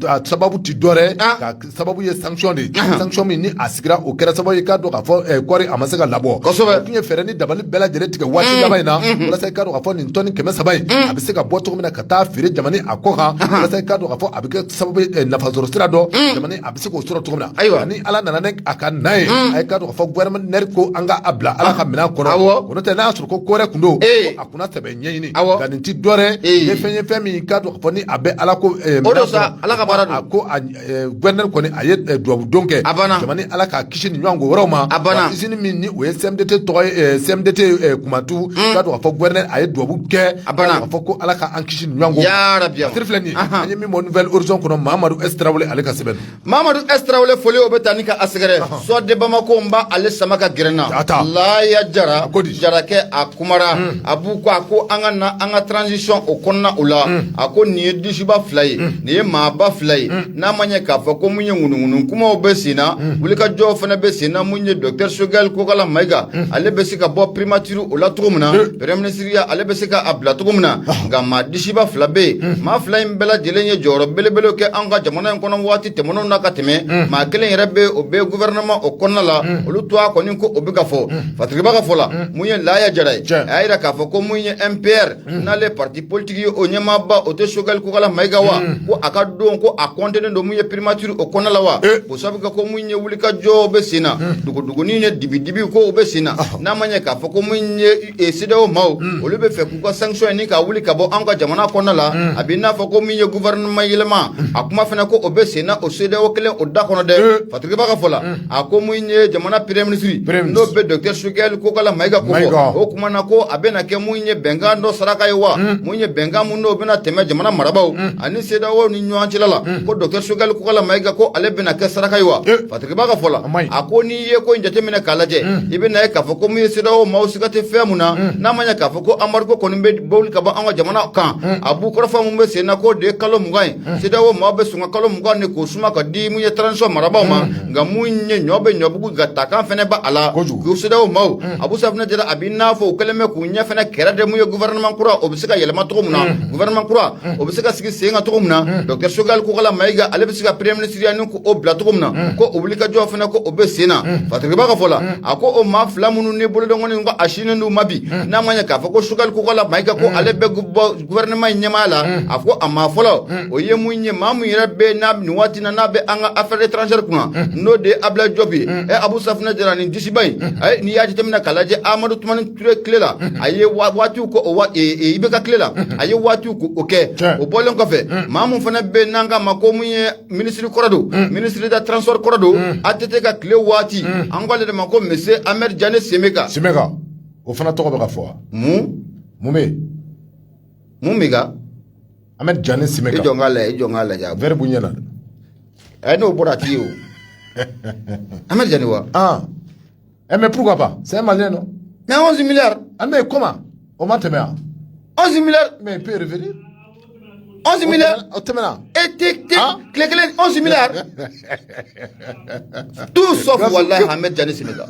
a sababu ti dɔwɛrɛ ka sababu ye sanction de sanction min ni a sigira o kɛra sababu ye k'a dɔn k'a fɔ kɔri a ma se ka labɔ tun ye fɛɛrɛ ni dabali bɛɛ lajɛlen tigɛ waati laban in na walasa k'a dɔn k'a fɔ nin tɔni 300 in a bɛ se ka bɔ cogo min na ka taa feere jamana a kɔ kan walasa k'a dɔn k'a fɔ a bɛ kɛ sababu ye nafasɔrɔ sira dɔ jamana a bɛ se k'o sɔrɔ cogo min na ni ala nana ne a ka n'a ye a ye k'a dɔn k'a fɔ gouvernement ko an ka a bila ala ka minɛn kɔnɔ o n'o tɛ n'a y'a sɔrɔ ko wɛrɛ kun don a kunna sɛbɛn ɲɛɲini nka nin ti dɔwɛrɛ ye fɛn min k'a dɔn k'a fɔ ni a bɛ ala ko minɛn kɔnɔ ala ka baara don a ko gouvernement kɔni a ye duwabudon kɛ jamana ala ka kisi ni ɲɔgɔn wɛrɛw ma usine min ni o ye CMDT tɔgɔ ye CMDT Kumatu k'a dɔn k'a fɔ gouvernement a ye duwabu kɛ k'a fɔ ko ala ka an kisi ni ɲɔgɔn asiri filɛ nin ye an ye min bɔ Nouvelle Horizon kɔnɔ Mamadou S Traoré ale ka sɛbɛn Mamadou S Traoré foli o bɛ taa ni ka asɛgɛrɛ soit de Bamako n b'a ale sama ka gɛrɛ na Laya Jara jarakɛ a kumara a b'u ko a ko an ka transition o kɔnɔna o la a ko nin ye dusuba 2 ye nin ye maaba 2 ye n'a ma ɲɛ k'a fɔ ko mun ye ŋunuŋunu kumaw bɛ sen na wulikajɔw fana bɛ sen na mun ye Dr Choguel Kokala Mayiga ale bɛ se ka bɔ primature o la cogo min na premier ministre ya ale bɛ se ka a bila cogo min na nka maa dusuba 2 bɛ yen maa 2 in bɛɛ lajɛlen ye jɔyɔrɔ belebele kɛ an ka jamana in kɔnɔ waati tɛmɛnenw na ka tɛmɛ maa kelen yɛrɛ bɛ o bɛ gouvernement o kɔnɔna la olu to a kɔni ko o bɛ ka fɔ fatigiba ka fɔ la mun ye Laya Jara ye a y'a jira k'a fɔ ko mun ye MPR n'ale parti politique ye o ɲɛmaaba o tɛ Choguel Kokala Mayiga wa ko a ka don ko a compter don mun ye primature o kɔnɔna la wa o sabu kɛ ko mun ye wulikajɔw bɛ sen na duguduguni ye dibi ko o bɛ sen na n'a ma ɲɛ k'a fɔ ko mun ye CEDEAO maaw olu bɛ fɛ k'u ka sanction ɲini ka wuli ka bɔ an ka jamana kɔnɔna la a bɛ n'a fɔ ko mun ye gouvernement yɛlɛma a kuma fana ko o bɛ sen na o CEDEAO kelen o da kɔnɔ dɛ fatigiba ka fɔ la a ko mun ye jamana premier ministre n'o bɛ Dr Choguel Kokala Mayiga ko fɔ o kuma na ko a bɛ na kɛ mun ye bɛnkan dɔ saraka ye wa mun ye bɛnkan mun n'o bɛ na tɛmɛ jamana marabaaw ani CEDEAO ni ɲɔgɔn cɛla la ko Dr Choguel Kokala Mayiga ko ale bɛ na kɛ saraka ye wa fatigiba ka fɔ la a ko n'i ye ko in jateminɛ k'a lajɛ i bɛ na ye k'a fɔ ko mun ye CEDEAO maaw siga tɛ fɛn mun na n'a ma ɲɛ k'a fɔ ko embargo kɔni bɛ bɔli ka bɔ an ka jamana kan a b'u kɔrɔfɔ mun bɛ sen na ko de ye kalo 20 ye CEDEAO maaw bɛ sɔn ka kalo 20 de k'o suma ka di mun ye transition marabaaw ma nka mun ye ɲɔ bɛ ɲɔbugu ka takan fana ba a la k'o CEDEAO maaw a b'u safunɛ jira a b'i n'a fɔ u kɛlen bɛ k'u ɲɛ fana kɛrɛ de mun ye gouvernement kura o bɛ se ka yɛlɛma cogo min na gouvernement kura o bɛ se ka sigi sen kan cogo min na Dr Choguel Kokala Mayiga ale bɛ se ka premier ministre ya ni k'o bila cogo min na ko o wulikajɔ fana ko o bɛ sen na fatigiba ka fɔ la a ko o maa 2 minnu ni bolodɔngɔni ko a sinen d'u ma bi n'a ma ɲɛ k'a fɔ ko Choguel Kokala Mayiga ko ale bɛ bɔ gouvernement in ɲɛmaya la a ko a maa fɔlɔ o ye mun ye maa mun yɛrɛ bɛ n'a nin waati na n'a bɛ an ka affaires étrangères kunna n'o de ye Ablaye Diop ye Abu Safunɛ Jara nin disiba in n'i y'a jateminɛ k'a lajɛ Amadou Toumani Touré tile la a ye waatiw ko o IBK tile la a ye waatiw ko o kɛ o bɔlen kɔfɛ maa mun fana bɛ n'an ka ma ko mun ye ministre kɔrɔ don ministre de transport kɔrɔ don ATT ka tile waati an k'ale de ma ko monsieur Ahmed Diané Semeka o fana tɔgɔ bɛ ka fɔ mun bɛ ka Ahmed Diané Semeka i jɔ n k'a lajɛ verbe ɲɛna n'o bɔra a tigi ye o Ahmed Diané wa mais pourquoi pas c'est un malien non mais 11 milliards mais comment o ma tɛmɛ yan 11 milliards mais il peut revenir 11 milliards o tɛmɛna tile kelen 11 milliards tout sauf wallahi Ahmed Diané Semeka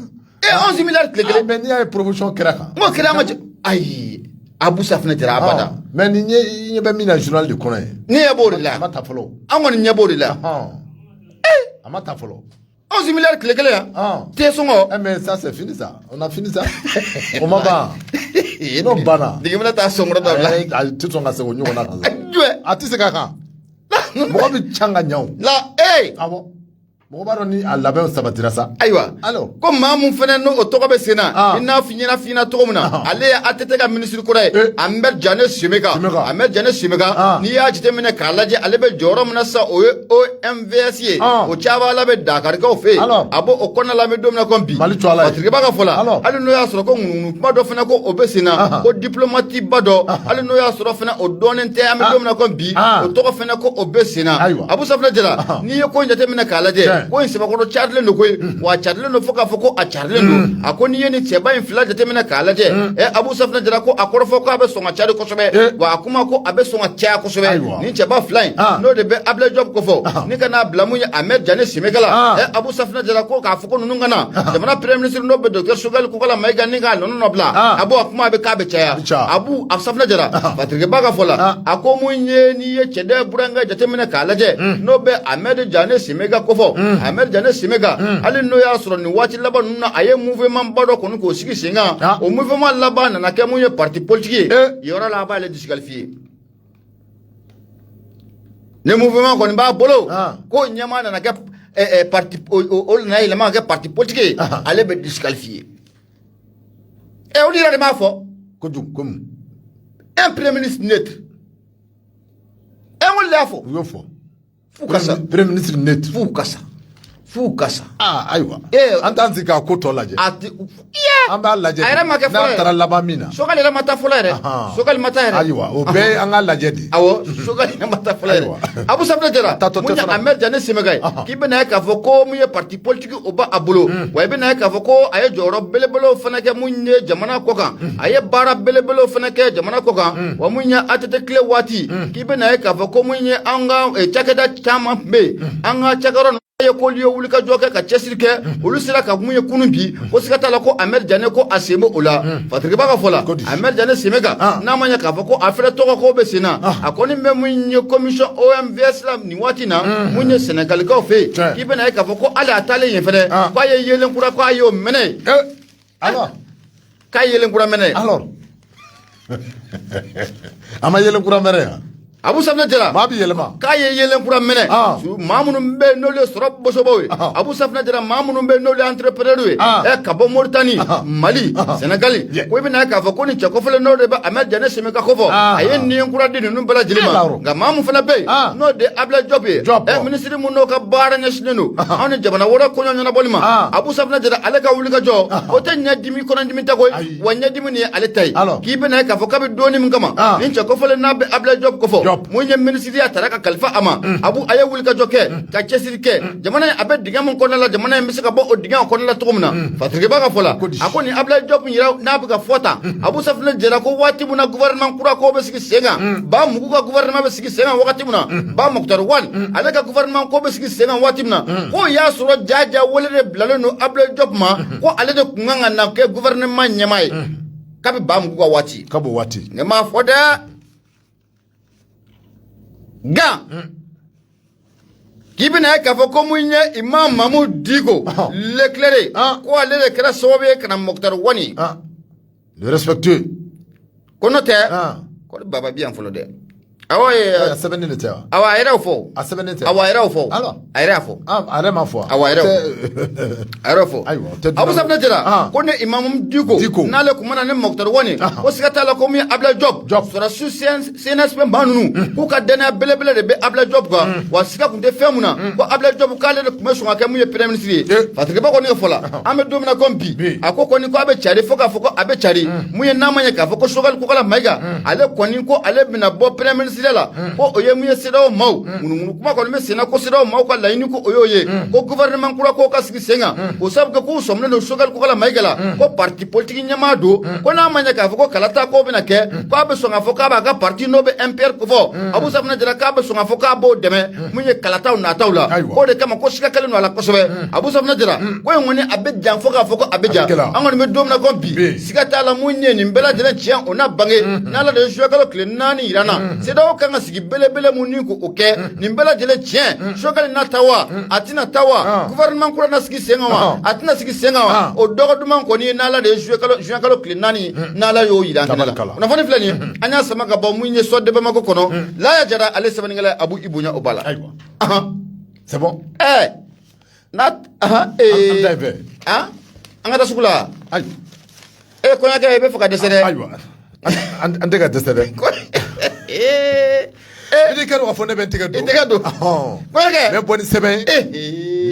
11 milliards tile kelen mais n'i y'a ye promotion kɛra kan n'o kɛra an ma ayi Abu Safunɛ Jara abada mais ni ɲɛ bɛ min na journal de kɔnɔ ye ne ɲɛ b'o de la a ma ta fɔlɔ an kɔni ɲɛ b'o de la a ma ta fɔlɔ 11 milliards tile kelen yan tɛ sɔngɔ mais ça c'est fini ça on a fini ça o ma ban n'o banna digimina t'a sɔngɔrɔ dɔ la a tɛ sɔn ka segin o ɲɔgɔn na kan a tɛ se ka kan mɔgɔ bɛ can ka ɲa o la awɔ mɔgɔ b'a dɔn ni a labɛnw sabatira sa ayiwa ko maa mun fana n'o tɔgɔ bɛ sen na i n'a f'i ɲɛna f'i ɲɛna cogo min na ale ye ATT ka ministre kura ye Ahmed Diané Semeka n'i y'a jateminɛ k'a lajɛ ale bɛ jɔyɔrɔ min na sisan o ye OMVS ye o caman bɛ Dakarikaw fɛ yen a b'o kɔnɔna la an bɛ don min na ko bi Fatigiba ka fɔ la hali n'o y'a sɔrɔ ko ŋunuŋunu kuma dɔ fana ko o bɛ sen na ko diplomate ba dɔ hali n'o y'a sɔrɔ fana o dɔɔnin tɛ an bɛ don min na ko bi o tɔgɔ fana ko o bɛ sen na Abu Safunɛ Jara n'i ye ko in jateminɛ k'a lajɛ ko in sɛbɛkɔrɔ carilen don koyi wa a carilen don fo k'a fɔ ko a carilen don a ko n'i ye nin cɛba in fila jateminɛ k'a lajɛ Abu Safinɛ Jara ko a kɔrɔ fɔ k'a bɛ sɔn ka cari kosɛbɛ wa a kuma ko a bɛ sɔn ka caya kosɛbɛ nin cɛba fila in n'o de bɛ Ablaye Diop kofɔ ni ka n'a bila mun ye Ahmed Jane Simeka la Abu Safinɛ Jara ko k'a fɔ ko ninnu ka na jamana premier ministre n'o bɛ Docteur Choguel Kokala Mayiga ni k'a nɔnɔ nɔ bila a bɔ a kuma bɛ k'a bɛ caya Abu Safinɛ Jara Patrickeba ka fɔ la a ko mun ye n'i ye cɛden Buranga jateminɛ k'a lajɛ n'o bɛ Ahmed Jane Simeka kofɔ Ahmed Jane Simeka hali n'o y'a sɔrɔ nin waati laban ninnu na a ye mouvement ba dɔ kɔni k'o sigi sen kan o mouvement laban nana kɛ mun ye parti politique ye yɔrɔ la a b'ale disqualifié ne mouvement kɔni b'a bolo ko ɲɛmaa nana kɛ parti o nana yɛlɛma ka kɛ parti politique ye ale bɛ disqualifié olu yɛrɛ de m'a fɔ kojugu comme un premier ministre neutre olu de y'a fɔ u y'o fɔ f'u ka sa premier ministre net f'u ka sa f'u ka sa ayiwa an t'an sigi k'a ko tɔ lajɛ an b'a lajɛ a yɛrɛ ma kɛ fɔlɔ n'a taara laban min na Choguel yɛrɛ ma taa fɔlɔ yɛrɛ Choguel ma taa yɛrɛ ayiwa o bɛɛ ye an ka lajɛ de awɔ Choguel yɛrɛ ma taa fɔlɔ yɛrɛ Abu Safinɛ Jara mun ye Ahmed Jane Simeka ye k'i bɛna ye k'a fɔ ko mun ye parti politique o b'a bolo wa i bɛna ye k'a fɔ ko a ye jɔyɔrɔ belebelew fana kɛ mun ye jamana kɔ kan a ye baara belebelew fana kɛ jamana kɔ kan wa mun ye ATT tile waati k'i bɛna ye k'a fɔ ko mun ye an ka cakɛda caman tun bɛ yen an ka cakɛyɔrɔ ye k'olu ye wuli ka jɔ kɛ ka cɛsiri kɛ olu sera ka mun ye kunun bi ko siga t'a la ko Ahmed Jane ko a sen bɛ o la Patrickeba ka fɔ la Ahmed Jane Simeka n'a ma ɲɛ k'a fɔ ko a fɛnɛ tɔgɔ ko bɛ sen na a kɔni bɛ mun ye commission OMVS la nin waati na mun ye Sénégalikaw fɛ yen k'i bɛna ye k'a fɔ ko hali a taalen yen fɛnɛ k'a ye yelen kura k'a y'o mɛnɛ k'a ye yelen kura mɛnɛ alors a ma yelen kura mɛnɛ yan Abu Safinɛ Jara maa bi yɛlɛma k'a ye yelen kura mɛnɛ maa minnu bɛ yen n'olu ye sɔrɔ bosobaw ye Abu Safinɛ Jara maa minnu bɛ yen n'olu ye entrepreneur ye ka bɔ Mauritanie Mali Sénégal ko i bɛna ye k'a fɔ ko nin cɛ kɔfɛlen n'o de bɛ Ahmed Jane Simeka kofɔ a ye nin kura di ninnu bɛɛ lajɛlen ma nka maa min fana bɛ yen n'o de Ablaye Diop ye ministre mun n'o ka baara ɲɛsinnen don anw ni jamana wɛrɛ kɔɲɔ ɲɛnabɔli ma Abu Safinɛ Jara ale ka wuli ka jɔ o tɛ ɲɛdimi kɔnɔdimi tɛ koyi wa ɲɛdimi nin ye ale ta ye k'i bɛna ye k'a fɔ k'a bɛ dɔɔnin min kama nin cɛ kɔfɛlen n'a bɛ Ablaye Diop kofɔ mun ye ministre ya tara ka kalifa a ma Abu a ye wuli ka jɔ kɛ ka cɛsiri kɛ jamana in a bɛ dingɛ min kɔnɔna la jamana in bɛ se ka bɔ o dingɛ kɔnɔna la cogo min na Patrickeba ka fɔ la a ko nin Ablaye Diop yɛrɛ n'a bɛ ka fɔ tan Abu Safinɛ Jara ko waati min na gouvernement kura ko bɛ sigi sen kan Ba Mugu ka gouvernement bɛ sigi sen kan wagati min na Ba Mukutari Wale ale ka gouvernement ko bɛ sigi sen kan waati min na ko y'a sɔrɔ jaja wele de bilalen don Ablaye Diop ma ko ale de kun kan ka na kɛ gouvernement ɲɛmaa ye kabi Ba Mugu ka waati ka bɔ waati ne m'a fɔ dɛ nka k'i bɛna ye k'a fɔ ko mun ye Imam Mahmud Diko l'éclairé ko ale de kɛra sababu ye ka na Mukutari Wale le respectueux ko n'o tɛ ko baba bi yan fɔlɔ dɛ awɔ a sɛbɛnnen de tɛ wa awɔ a yɛrɛ y'o fɔ a sɛbɛnnen tɛ awɔ a yɛrɛ y'o fɔ alors a yɛrɛ y'a fɔ a yɛrɛ ma fɔ awɔ a yɛrɛ y'o fɔ ayiwa o tɛ Abu Safinɛ Jara ko ne Imam Diko n'ale kun mana ne Mukutari Wale ko siga t'a la ko min ye Ablaye Diop sɔrɔsiw CNSP maa ninnu k'u ka danaya belebele de bɛ Ablaye Diop kan wa siga kun tɛ fɛn mun na ko Ablaye Diop k'ale de kun bɛ sɔn ka kɛ mun ye premier ministre ye Patrickeba kɔni y'o fɔ la an bɛ don min na komi bi a ko kɔni ko a bɛ cari fo k'a fɔ ko a bɛ cari mun ye n'a ma ɲɛ k'a fɔ ko Choguel Kokala Mayiga ale kɔni ko ale bɛna bɔ premier ministre la ko o ye mun ye CEDEAO maaw ŋunuŋunu kuma kɔni bɛ sen na ko CEDEAO maaw ka laɲini ko o y'o ye ko gouvernement kura ko ka sigi sen kan o sabu kɛ k'u sɔminen don Choguel Kokala Mayiga la ko parti politique ɲɛmaa don ko n'a ma ɲɛ k'a fɔ ko kalata ko bɛna kɛ ko a bɛ sɔn k'a fɔ k'a b'a ka parti n'o bɛ MPR ko fɔ Abu Safinɛ Jara k'a bɛ sɔn k'a fɔ k'a b'o dɛmɛ mun ye kalataw nataw la k'o de kama ko siga kɛlen don a la kosɛbɛ Abu Safinɛ Jara ko in kɔni a bɛ jan fo k'a fɔ ko a bɛ jan an kɔni bɛ don min na ko bi siga t'a la mun ye nin bɛɛ lajɛlen tiɲɛ o n'a bange n'Ala de ye juillet kalo tile 4 yira n na CEDEAO kan ka sigi belebele mun ni ko o kɛ nin bɛɛ lajɛlen tiɲɛ Choguel na ta wa a tɛna ta wa gouvernement kura na sigi sen kan wa a tɛna sigi sen kan wa o dɔgɔ duman kɔni ye n'Ala de ye juillet kalo tile 4 n'Ala y'o yira an kɛnɛ la kunnafoni filɛ nin ye an y'a sama ka bɔ mun ye sɔ Debamako kɔnɔ Laya Jara ale sɛbɛnnikɛla Abu Ibunya o b'a la c'est bon n'a an ka taa sugu la kɔɲɔkɛ i bɛ fɛ ka dɛsɛ dɛ ayiwa an tɛ ka dɛsɛ dɛ i kɛra k'a fɔ ne bɛ n tɛgɛ don kɔɲɔkɛ n bɛ bɔ ni sɛbɛn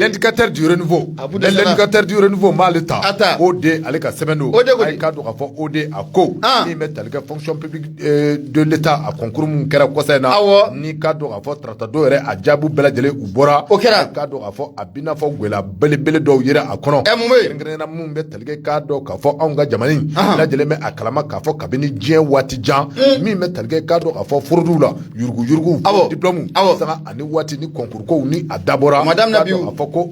l'indicateur du renouveau l'indicateur du renouveau ma l'état OD ale ka sɛbɛn ay ka do ka fɔ OD a ko ni bɛ tali kɛ fonction publique de l'état a concours mun kɛra kɔsɛ na ni ka do ka fɔ tratado yɛrɛ a jaabu bɛɛ lajɛlen u bɔra o kɛra ka do ka fɔ a bina fɔ gwɛla belebele dɔw yɛrɛ a kɔnɔ kɛrɛnkɛrɛnnenya mun bɛ tali kɛ ka do ka fɔ anw ka jamana in lajɛlen bɛ a kalama k'a fɔ kabini diɲɛ waati jan min bɛ tali kɛ ka do ka fɔ foroduw la yurugu diplôme saga ani waati ni concours kow ni a dabɔra madame Nabiu a fɔ ko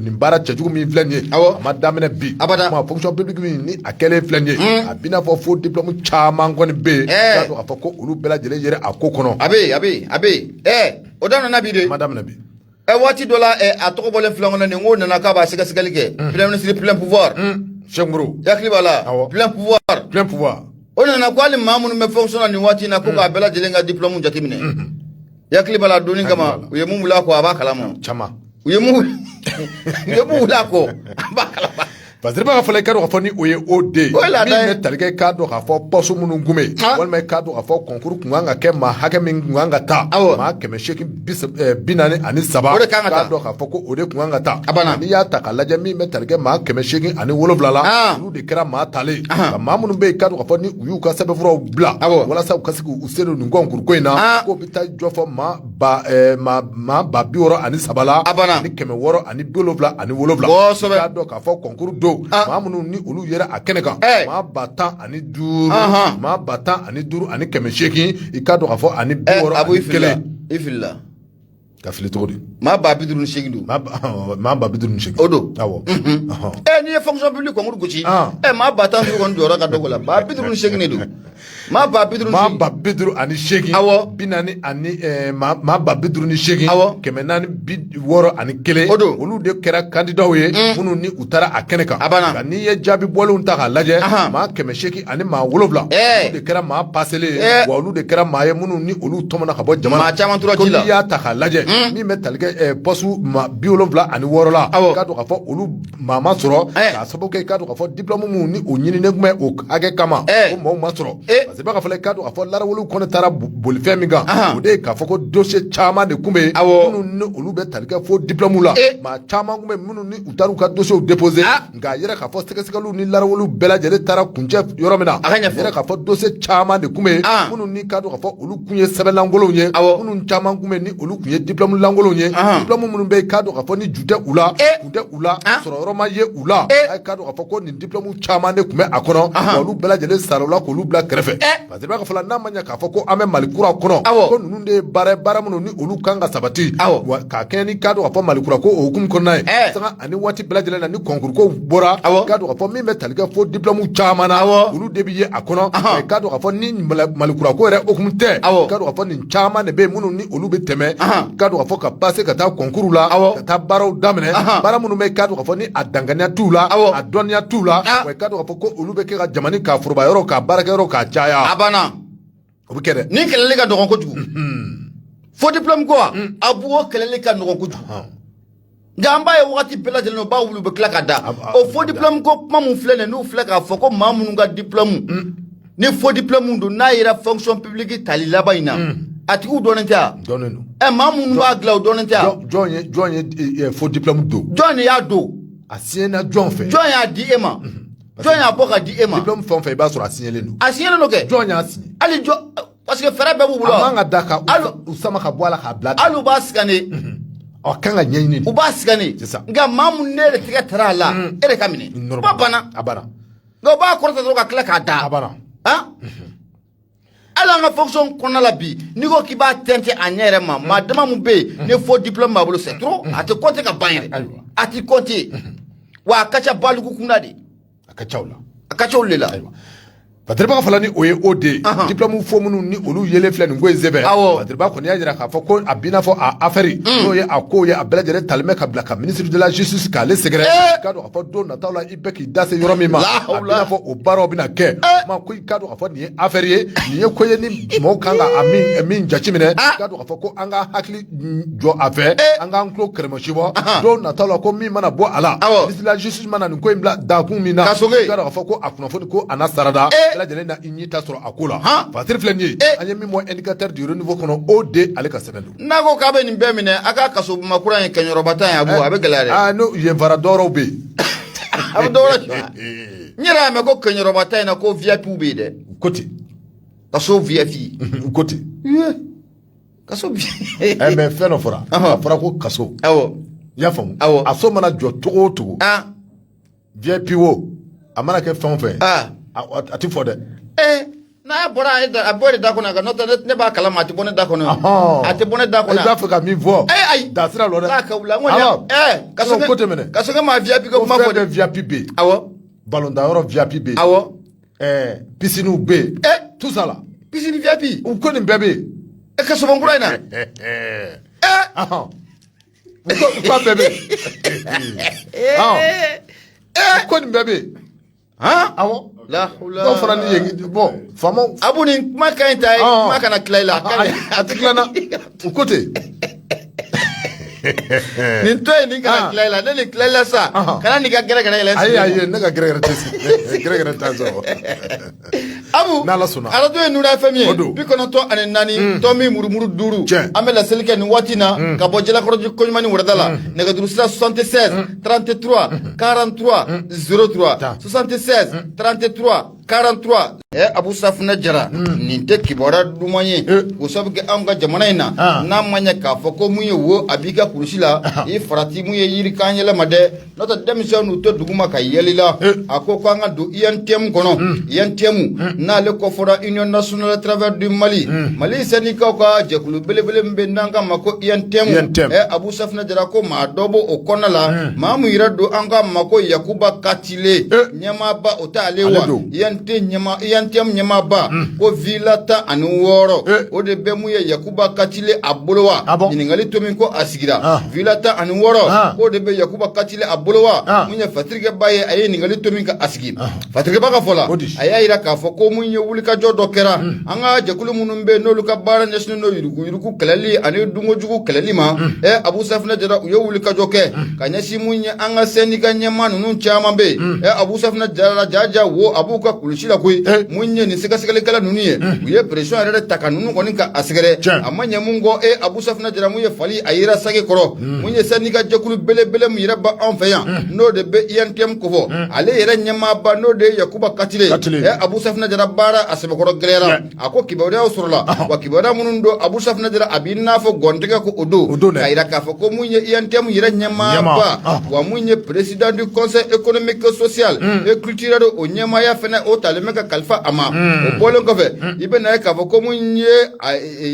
nin baara cɛjugu min filɛ nin ye a ma daminɛ bi ma fonction publique min ni a kɛlen filɛ nin ye a bina fɔ fo diplôme caman kɔni bɛ yen ka do ka fɔ ko olu bɛɛ lajɛlen yɛrɛ a ko kɔnɔ a bɛ o daminɛna bi de ma daminɛ bi waati dɔ la a tɔgɔ bɔlen filɛ kɔnɔ nin ko nana k'a b'a sɛgɛsɛgɛli kɛ premier ministre plein pouvoir Cheikh Moro yakili b'a la plein pouvoir o nana ko hali maa minnu bɛ fonction na nin waati in na ko k'a bɛɛ lajɛlen ka diplôme jateminɛ yakili b'a la donni kama u ye mun wuli a kɔ a b'a kalama caman u ye mun wuli a kɔ a b'a kalama parce que b'a fɔla i ka dɔn k'a fɔ ni o ye OD min bɛ tali kɛ k'a dɔn k'a fɔ poste minnu kun bɛ walima i k'a dɔn k'a fɔ concours kun kan ka kɛ maa hakɛ min kun kan ka taa maa 843 o de kan ka taa k'a dɔn k'a fɔ ko o de kun kan ka taa n'i y'a ta k'a lajɛ min bɛ tali kɛ maa 807 la olu de kɛra maa talen ka maa minnu bɛ yen k'a dɔn k'a fɔ ni u y'u ka sɛbɛnfuraw bila walasa u ka se k'u sen don nin concours ko in na k'o bɛ taa jɔ fɔ maa 63 la ani 677 k'a dɔn k'a fɔ concours don maa minnu ni olu yɛrɛ a kɛnɛ kan maa 105 maa 105 ani 800 i k'a dɔn k'a fɔ ani 61 i filila ka fili cogo di maa 58 don maa 58 o don awɔ n'i ye fonction publique concours gosi maa 105 kɔni jɔyɔrɔ ka dɔgɔ la maa 58 de don maa 58 awɔ 40 ani maa 58 awɔ 461 o don olu de kɛra candidat ye minnu ni u taara a kɛnɛ kan nka n'i ye jaabi bɔlenw ta k'a lajɛ maa 800 ani maa 7 olu de kɛra maa passelen ye wa olu de kɛra maa ye minnu ni olu tɔmɔna ka bɔ jamana maa caman tora ci la n'i y'a ta k'a lajɛ min bɛ tali kɛ poste maa 76 la k'a dɔn k'a fɔ olu maa ma sɔrɔ k'a sababu kɛ k'a dɔn k'a fɔ diplôme minnu ni o ɲininen tun bɛ o hakɛ kama o maaw ma sɔrɔ parce que b'a ka fɔ k'a dɔn k'a fɔ laraweliw kɔni taara bolifɛn min kan o de ye k'a fɔ ko dossier caman de tun bɛ yen minnu ni olu bɛ tali kɛ fo diplôme la maa caman tun bɛ minnu ni u taara u ka dossier déposer nka a yɛrɛ k'a fɔ sɛgɛsɛgɛliw ni laraweliw bɛɛ lajɛlen taara kuncɛ yɔrɔ min na a yɛrɛ k'a fɔ dossier caman de tun bɛ yen minnu ni k'a dɔn k'a fɔ olu kun ye sɛbɛnlankolonw ye minnu caman tun bɛ ni olu kun ye diplôme lankolonw ye diplôme minnu bɛ yen k'a dɔn k'a fɔ ni ju tɛ u la kun tɛ u la sɔrɔ yɔrɔ ma ye u la a k'a dɔn k'a fɔ ko nin diplôme caman de tun bɛ a kɔnɔ wa olu bɛɛ lajɛlen sara u la k'olu bila kɛrɛfɛ parce que b'a ka fɔ n'a ma ɲɛ k'a fɔ ko an bɛ Mali kura kɔnɔ ko ninnu de ye baara minnu ni olu kan ka sabati wa k'a kɛ ni k'a dɔn k'a fɔ Mali kura ko o hukumu kɔnɔna ye sanga ani waati bɛɛ lajɛlen na ni concours ko bɔra k'a dɔn k'a fɔ min bɛ tali kɛ fo diplôme caman na olu de bɛ ye a kɔnɔ k'a dɔn k'a fɔ ni Mali kura ko yɛrɛ hukumu tɛ k'a dɔn k'a fɔ nin caman de bɛ yen minnu ni olu bɛ tɛmɛ k'a dɔn k'a fɔ ka passer ka taa concours la ka taa baaraw daminɛ baara minnu bɛ k'a dɔn k'a fɔ ni a danganiya t'u la a dɔnniya t'u la wa k'a dɔn k'a fɔ ko olu bɛ kɛ ka jamana ka forobayɔrɔ ka baarakɛyɔrɔ ka caya a banna o bɛ kɛ dɛ ni kɛlɛli ka nɔgɔn kojugu fo diplôme ko a b'o kɛlɛli ka nɔgɔn kojugu nka an b'a ye wagati bɛɛ lajɛlen u b'a wuli u bɛ tila ka da o fo diplôme ko kuma min filɛ nin ye n'u filɛ k'a fɔ ko maa minnu ka diplôme ni fo diplôme don n'a yera fonction publique tali laban in na a tigiw dɔnnen tɛ wa dɔnnen don maa minnu b'a dilan o dɔnnen tɛ wa jɔn ye fo diplôme don jɔn de y'a don a signena jɔn fɛ jɔn y'a di e ma jɔn y'a bɔ ka di e ma diplôme fɛn o fɛn i b'a sɔrɔ a signelen don a signelen don kɛ jɔn y'a signé hali jɔn parce que fɛɛrɛ bɛɛ b'u bolo a man ka da ka u sama ka bɔ a la k'a bila hali u b'a scanner a kan ka ɲɛɲini u b'a scanner nka maa mun ne yɛrɛ tɛgɛ tara a la e de ka minɛ o b'a banna a banna nka u b'a kɔrɔta dɔrɔn ka tila k'a da a banna hali an ka fonction kɔnɔna la bi n'i ko k'i b'a tɛntɛn a ɲɛ yɛrɛ ma maa dama min bɛ yen ni fo diplôme b'a bolo c'est trop a tɛ compter ka ban yɛrɛ a tɛ compter wa a ka ca baliku kunda de a ka ca o la a ka ca olu de la Patriba fala ni o ye o de diplôme fo minnu ni olu yelen filɛ nin ko in sɛbɛn Patriba kɔni y'a jira k'a fɔ ko a bina fɔ a affaire n'o ye a ko ye a bɛɛ lajɛlen talen bɛ ka bila ka ministre de la justice k'ale sɛgɛrɛ k'a dɔn k'a fɔ don nataw la i bɛɛ k'i da se yɔrɔ min ma a bina fɔ o baaraw bɛna kɛ ma ko i k'a dɔn k'a fɔ nin ye affaire ye nin ye ko ye ni mɔgɔw kan ka a min jateminɛ k'a dɔn k'a fɔ ko an ka hakili jɔ a fɛ an k'an tulo kɛrɛmɛsi bɔ don nataw la ko min mana bɔ a la ministre de la justice mana nin ko in bila dakun min na k'a dɔn k'a fɔ ko a kunnafoni ko a na sarada lajɛlen na i ɲi ta sɔrɔ a ko la Han. fasiri filɛ nin ye an ye min mɔ indicateur du renouveau kɔnɔ o de ale ka sɛbɛn don n'a ko k'a bɛ nin bɛɛ minɛ a k'a kaso makura ye kɛɲɔrɔba tan ye a bɛ gɛlɛya dɛ n'o yen fara dɔwɛrɛw bɛ yen a bɛ dɔwɛrɛ jumɛn n yɛrɛ y'a mɛn ko kɛɲɔrɔba tan in na ko VIP bɛ yen dɛ u ko ten kaso VIP u ko ten kaso mais fɛn dɔ fɔra a fɔra ko kaso awɔ i y'a faamu awɔ a so mana jɔ cogo o cogo VIP o a mana kɛ fɛn o fɛn a ti fɔ dɛ n'a bɔra a bɔ de da kɔnɔ ka n'o tɛ ne b'a kalama a tɛ bɔ ne da kɔnɔ a tɛ bɔ ne da kɔnɔ i b'a fɛ ka min fɔ ayi dasira lɔ dɛ k'a ka wuli an kɔni kaso ko tɛ minɛ kaso kɛ maa VIP ka kuma fɔ dɛ VIP bɛ yen awɔ ballon VIP bɛ yen awɔ piscine bɛ yen tout ça la piscine VIP u ko nin bɛɛ bɛ yen kaso bɔnkura in na u ko a bɛɛ bɛ yen u ko nin bɛɛ bɛ yen awɔ dɔw fana ni ye bɔn faamaw abu nin kuma ka ɲi ta ye kuma kana tila i la a tɛ tila n na u ko ten nin to yen nin kana tila i la ne nin tila i la sa kana nin ka gɛrɛgɛrɛ yɛlɛ ayi ne ka gɛrɛgɛrɛ tɛ se gɛrɛgɛrɛ t'a sɔrɔ abu n'ala sɔnna arajo ye nuna fɛn min ye 94 tɔmi murumuru 5 an bɛ laseli kɛ nin waati na ka bɔ jalakɔrɔji koɲumani wɛrɛda la nɛgɛjuru sira 76 33 43 03 76 33 43 Abu Safina Jara nin tɛ kibaruya duman ye k'o sabu kɛ anw ka jamana in na n'a ma ɲɛ k'a fɔ ko mun ye wo a b'i ka kulusi la i farati mun ye yirikan yɛlɛma dɛ n'o tɛ denmisɛnw n'u to dugu ma ka yɛli la a ko k'an ka don INTM kɔnɔ INTM n'ale kɔfɔra Union Nationale à travers du Mali Mali sɛnikaw ka jɛkulu belebele min bɛ n'an ka ma ko INTM Abu Safina Jara ko maa dɔ b'o o kɔnɔna la maa mun yɛrɛ don an ka ma ko Yakuba Katile ɲɛmaaba o t'ale wa INTM ɲɛmaaba ko villa 16 o de bɛ mun ye Yakuba Katile a bolo wa ɲininkali to min ko a sigira villa 16 k'o de bɛ Yakuba Katile a bolo wa mun ye fatirikɛba ye a ye ɲininkali to min ka a sigi fatirikɛba ka fɔ la a y'a yira k'a fɔ ko mun ye wulikajɔ dɔ kɛra an ka jɛkulu minnu bɛ n'olu ka baara ɲɛsinnen don yuruguyurugu kɛlɛli ani dunkojugu kɛlɛli ma Abu Safina Jara u ye wulikajɔ kɛ ka ɲɛsin mun ye an ka sɛndika ɲɛmaa ninnu caman bɛ yen Abu Safina Jara jaja wo a b'u ka kulusi la koyi mun ye nin sɛgɛsɛgɛlikɛla ninnu ye u ye pression yɛrɛ de ta ka ninnu kɔni ka a sɛgɛrɛ a ma ɲɛ mun kɔ Abu Safina Jara mun ye fali a yera sage kɔrɔ mun ye sɛndika jɛkulu belebele min yɛrɛ ba anw fɛ yan n'o de bɛ INTM kofɔ ale yɛrɛ ɲɛmaaba n'o de ye Yakuba Katile Abu Safina Jara baara a sɛbɛkɔrɔ gɛlɛyara a ko kibaruyaw sɔrɔla wa kibaruya minnu don Abu Safina Jara a b'i n'a fɔ gɔntigɛ ko o don k'a yira k'a fɔ ko mun ye INTM yɛrɛ ɲɛmaaba wa mun ye président du conseil économique social et culturel o ɲɛmaaya fɛnɛ o talen bɛ ka kalifa a ma o bɔlen kɔfɛ i bɛ na ye k'a fɔ ko mun ye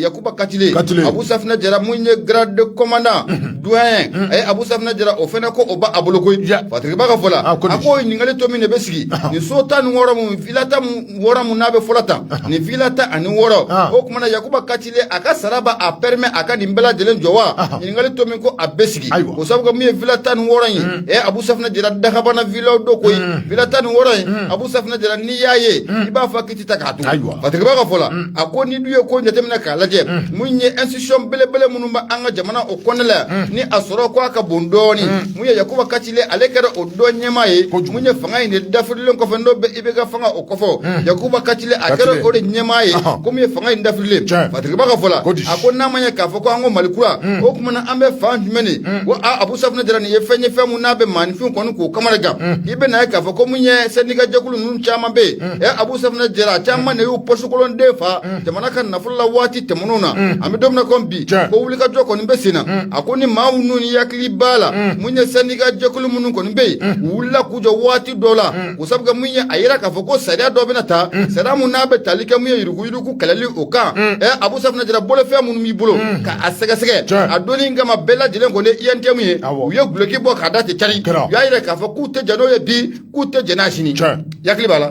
Yakuba Katile Abu Safina Jara mun ye grade de commandant doyen a ye Abu Safina Jara o fɛnɛ ko o ba a bolo koyi fatirikɛba ka fɔ la a ko ɲininkali to min de bɛ sigi nin so 16 mun villa 16 mun n'a bɛ fɔlɔ tan nin villa 16 o kumana Yakuba Katile a ka sara b'a a permet a ka nin bɛɛ lajɛlen jɔ wa ɲininkali to min ko a bɛ sigi o sabu ka mun ye villa 16 ye Abu Safina Jara dakabana villa do koyi villa 16 ye Abu Safina Jara n'i y'a ye i b'a fɔ k'i tɛ ta k'a to fatirikɛba ka fɔ la a ko ni du ye ko jateminɛ k'a lajɛ mun ye institution belebele minnu bɛ an ka jamana o kɔnɔ la ni a sɔrɔ ko a ka bon dɔɔni mun ye Yakuba Katile ale kɛra o dɔ ɲɛmaa ye mun ye fanga in de dafirilen kɔfɛ n'o bɛ i bɛ ka fanga o kɔfɛ Yakuba Katile a kɛra o de ɲɛmaa ye ko mun ye fanga in dafirilen fatirikɛba ka fɔ la a ko n'a ma ɲɛ k'a fɔ ko an ko Mali kura o kumana an bɛ fan jumɛn de ko Abu Safina Jara nin ye fɛn mun n'a bɛ maanifin kɔni k'o kamana gan i bɛ na ye k'a fɔ ko mun ye sɛndika jɛkulu ninnu caman bɛ yen Abu Safina Jara caman de y'u pɔsikɔlɔnden fa jamana ka nafolo la waati tɛmɛnenw na an bɛ don min na komi bi ko wulikajɔ kɔni bɛ sen na a ko ni maa minnu ni hakili b'a la mun ye sɛndika jɛkulu minnu kɔni bɛ yen u wulila k'u jɔ waati dɔ la o sabu kɛ mun ye a yira k'a fɔ ko sariya dɔ bɛna ta sariya mun n'a bɛ tali kɛ mun ye yuruguyurugu kɛlɛli o kan Abu Safina Jara bolofɛn minnu b'i bolo ka a sɛgɛsɛgɛ a donni kama bɛɛ lajɛlen kɔni INTM ye u ye guloki bɔ k'a da ten cari u y'a yira k'a fɔ k'u tɛ jɛn n'o ye bi k'u tɛ jɛn n'a sini i hakili b'a la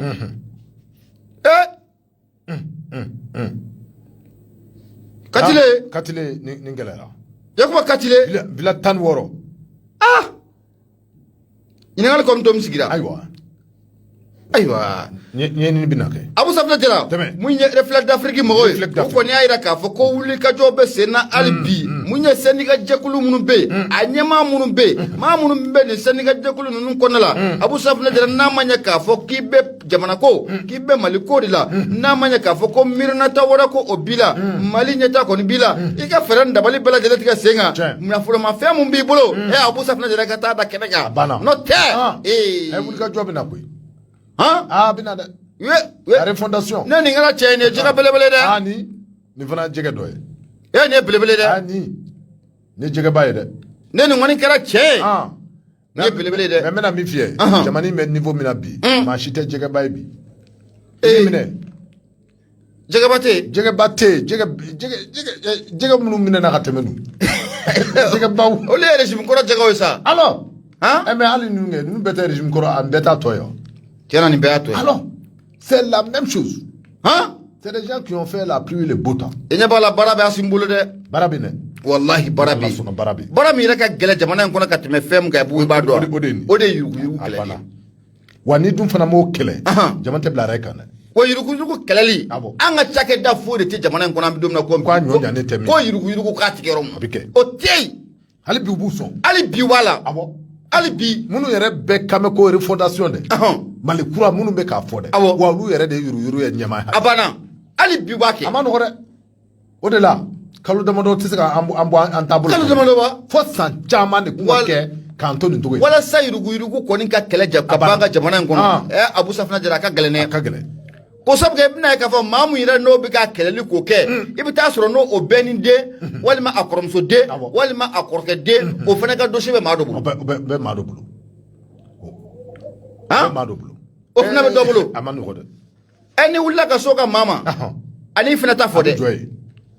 Katile nin gɛlɛyara Yakuba Katile villa 16 ɲininkali kɔni to min sigira ayiwa ɲɛɲini bɛna kɛ Abu Safina Jara mun ye Reflet d'Afrique mɔgɔw ye o kɔni y'a yira k'a fɔ ko wulikajɔ bɛ sen na hali bi mun ye syndicat jɛkulu minnu bɛ yen a ɲɛmaa minnu bɛ yen maa minnu bɛ nin syndicat jɛkulu ninnu kɔnɔna la Abu Safinɛ Jara n'a ma ɲɛ k'a fɔ k'i bɛ jamana ko k'i bɛ Mali ko de la n'a ma ɲɛ k'a fɔ ko miirinata wɛrɛ ko o b'i la Mali ɲɛta kɔni b'i la i ka fɛɛrɛ ni dabali bɛɛ lajɛlen tigɛ sen kan nafolomafɛn mun b'i bolo Abu Safinɛ Jara ka taa da kɛnɛ kan n'o tɛ wuli ka jɔ bɛ na koyi bɛ na dɛ Yare fondation ne nin kɛra cɛ ye nin ye jɛgɛ belebele dɛ nin fana jɛgɛ dɔ ye nin ye belebele dɛ nin ye jɛgɛba ye dɛ ne nin kɔni kɛra cɛ ye nin ye belebele dɛ mais n bɛna min f'i ye jamana in bɛ niveau min na bi maa si tɛ jɛgɛba ye bi i minɛ jɛgɛba tɛ yen jɛgɛba tɛ yen jɛgɛ minnu minɛ na ka tɛmɛ nu jɛgɛbaw olu ye régime kɔrɔ jɛgɛw ye sa alors mais hali ninnu kɛ ninnu bɛɛ tɛ régime kɔrɔ an bɛɛ t'a tɔ ye tiɲɛna nin bɛɛ y'a tɔ ye alors c'est la même chose c'est des gens qui ont fait la pluie et le beau temps i ɲɛ b'a la baara bɛ Asim bolo dɛ baara bɛ dɛ wallahi baara bɛ baara min yɛrɛ ka gɛlɛn jamana in kɔnɔ ka tɛmɛ fɛn min kan i b'a dɔn o de ye yuruguyurugu kɛlɛ wa ni dun fana m'o kɛlɛ jama tɛ bila yɛrɛ kan dɛ ko yuruguyurugu kɛlɛli an ka cakɛda foyi de tɛ jamana in kɔnɔ an bɛ don min na ko ɲɔɲanen tɛ min ko yuruguyurugu k'a tigɛ yɔrɔ min a bɛ kɛ o tɛ yen hali bi u b'u sɔn hali bi b'a la hali bi minnu yɛrɛ bɛɛ kan bɛ ko refondation dɛ Mali kura minnu bɛ k'a fɔ dɛ wa olu yɛrɛ de ye yuruguyurugu ye ɲɛmaa ye a banna hali bi b'a kɛ a ma nɔgɔ dɛ o de la kalo damadɔ tɛ se ka an bɔ an taabolo kalo damadɔ ba fo san caman de kun ka kɛ k'an to nin cogo ye walasa yuruguyurugu kɔni ka kɛlɛ ka ban an ka jamana in kɔnɔ Abu Safinɛ Jara a ka gɛlɛn dɛ a ka gɛlɛn ko sabu kɛ i bɛna ye k'a fɔ maa mun yɛrɛ n'o bɛ ka kɛlɛli k'o kɛ i bɛ taa sɔrɔ n'o o bɛɛ ni den walima a kɔrɔmuso den walima a kɔrɔkɛ den o fana ka dossier bɛ maa dɔ bolo o bɛ maa dɔ bolo maa dɔ bolo o fana bɛ dɔ bolo a ma nɔgɔ dɛ ni wulila ka so ka maa ma ani fana ta fɔ dɛ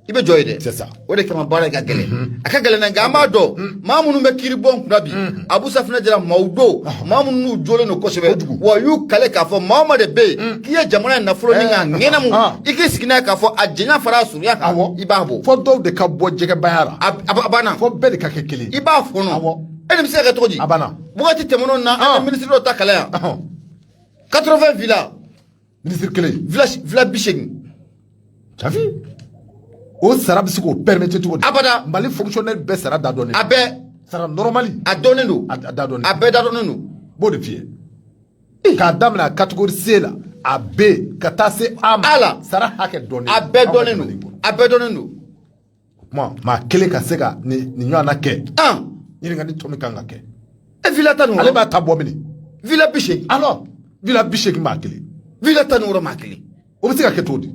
i bɛ jɔ ye dɛ c'est ça o de kama baara in ka gɛlɛn a ka gɛlɛn nka an b'a dɔn maa minnu bɛ kiiri bɔ kunna bi Abu Safinɛ Jara maaw don maa minnu n'u jɔlen don kosɛbɛ wa y'u kale k'a fɔ maa o maa de bɛ yen k'i ye jamana in nafolo ɲini k'a ŋɛnɛmu i k'i sigi n'a ye k'a fɔ a jɛnya fara a surunya kan i b'a bɔ fɔ dɔw de ka bɔ jɛgɛbaya la a banna fɔ bɛɛ de ka kɛ kelen i b'a fɔnɔ e nin bɛ se ka kɛ cogo di a banna wagati tɛmɛnenw na an ye minisiri dɔ ta kala yan 80 villa ministre kelen villa 80 t'as vu o sara bɛ se k'o permettre cogo di abada Mali fonctionnaire bɛɛ sara da dɔnnen a bɛɛ sara normali a dɔnnen don a da dɔnnen a bɛɛ da dɔnnen don b'o de f'i ye k'a daminɛ catégorie C la a B ka taa se A ma la sara hakɛ dɔnnen a bɛɛ dɔnnen don a bɛɛ dɔnnen don o tuma maa kelen ka se ka nin ɲɔgɔnna kɛ ɲininkali tɔ min kan ka kɛ villa tan ni wɔɔrɔ ale b'a ta bɔ mini villa 80 alors villa 80 maa kelen villa tan ni wɔɔrɔ maa kelen o bɛ se ka kɛ cogo di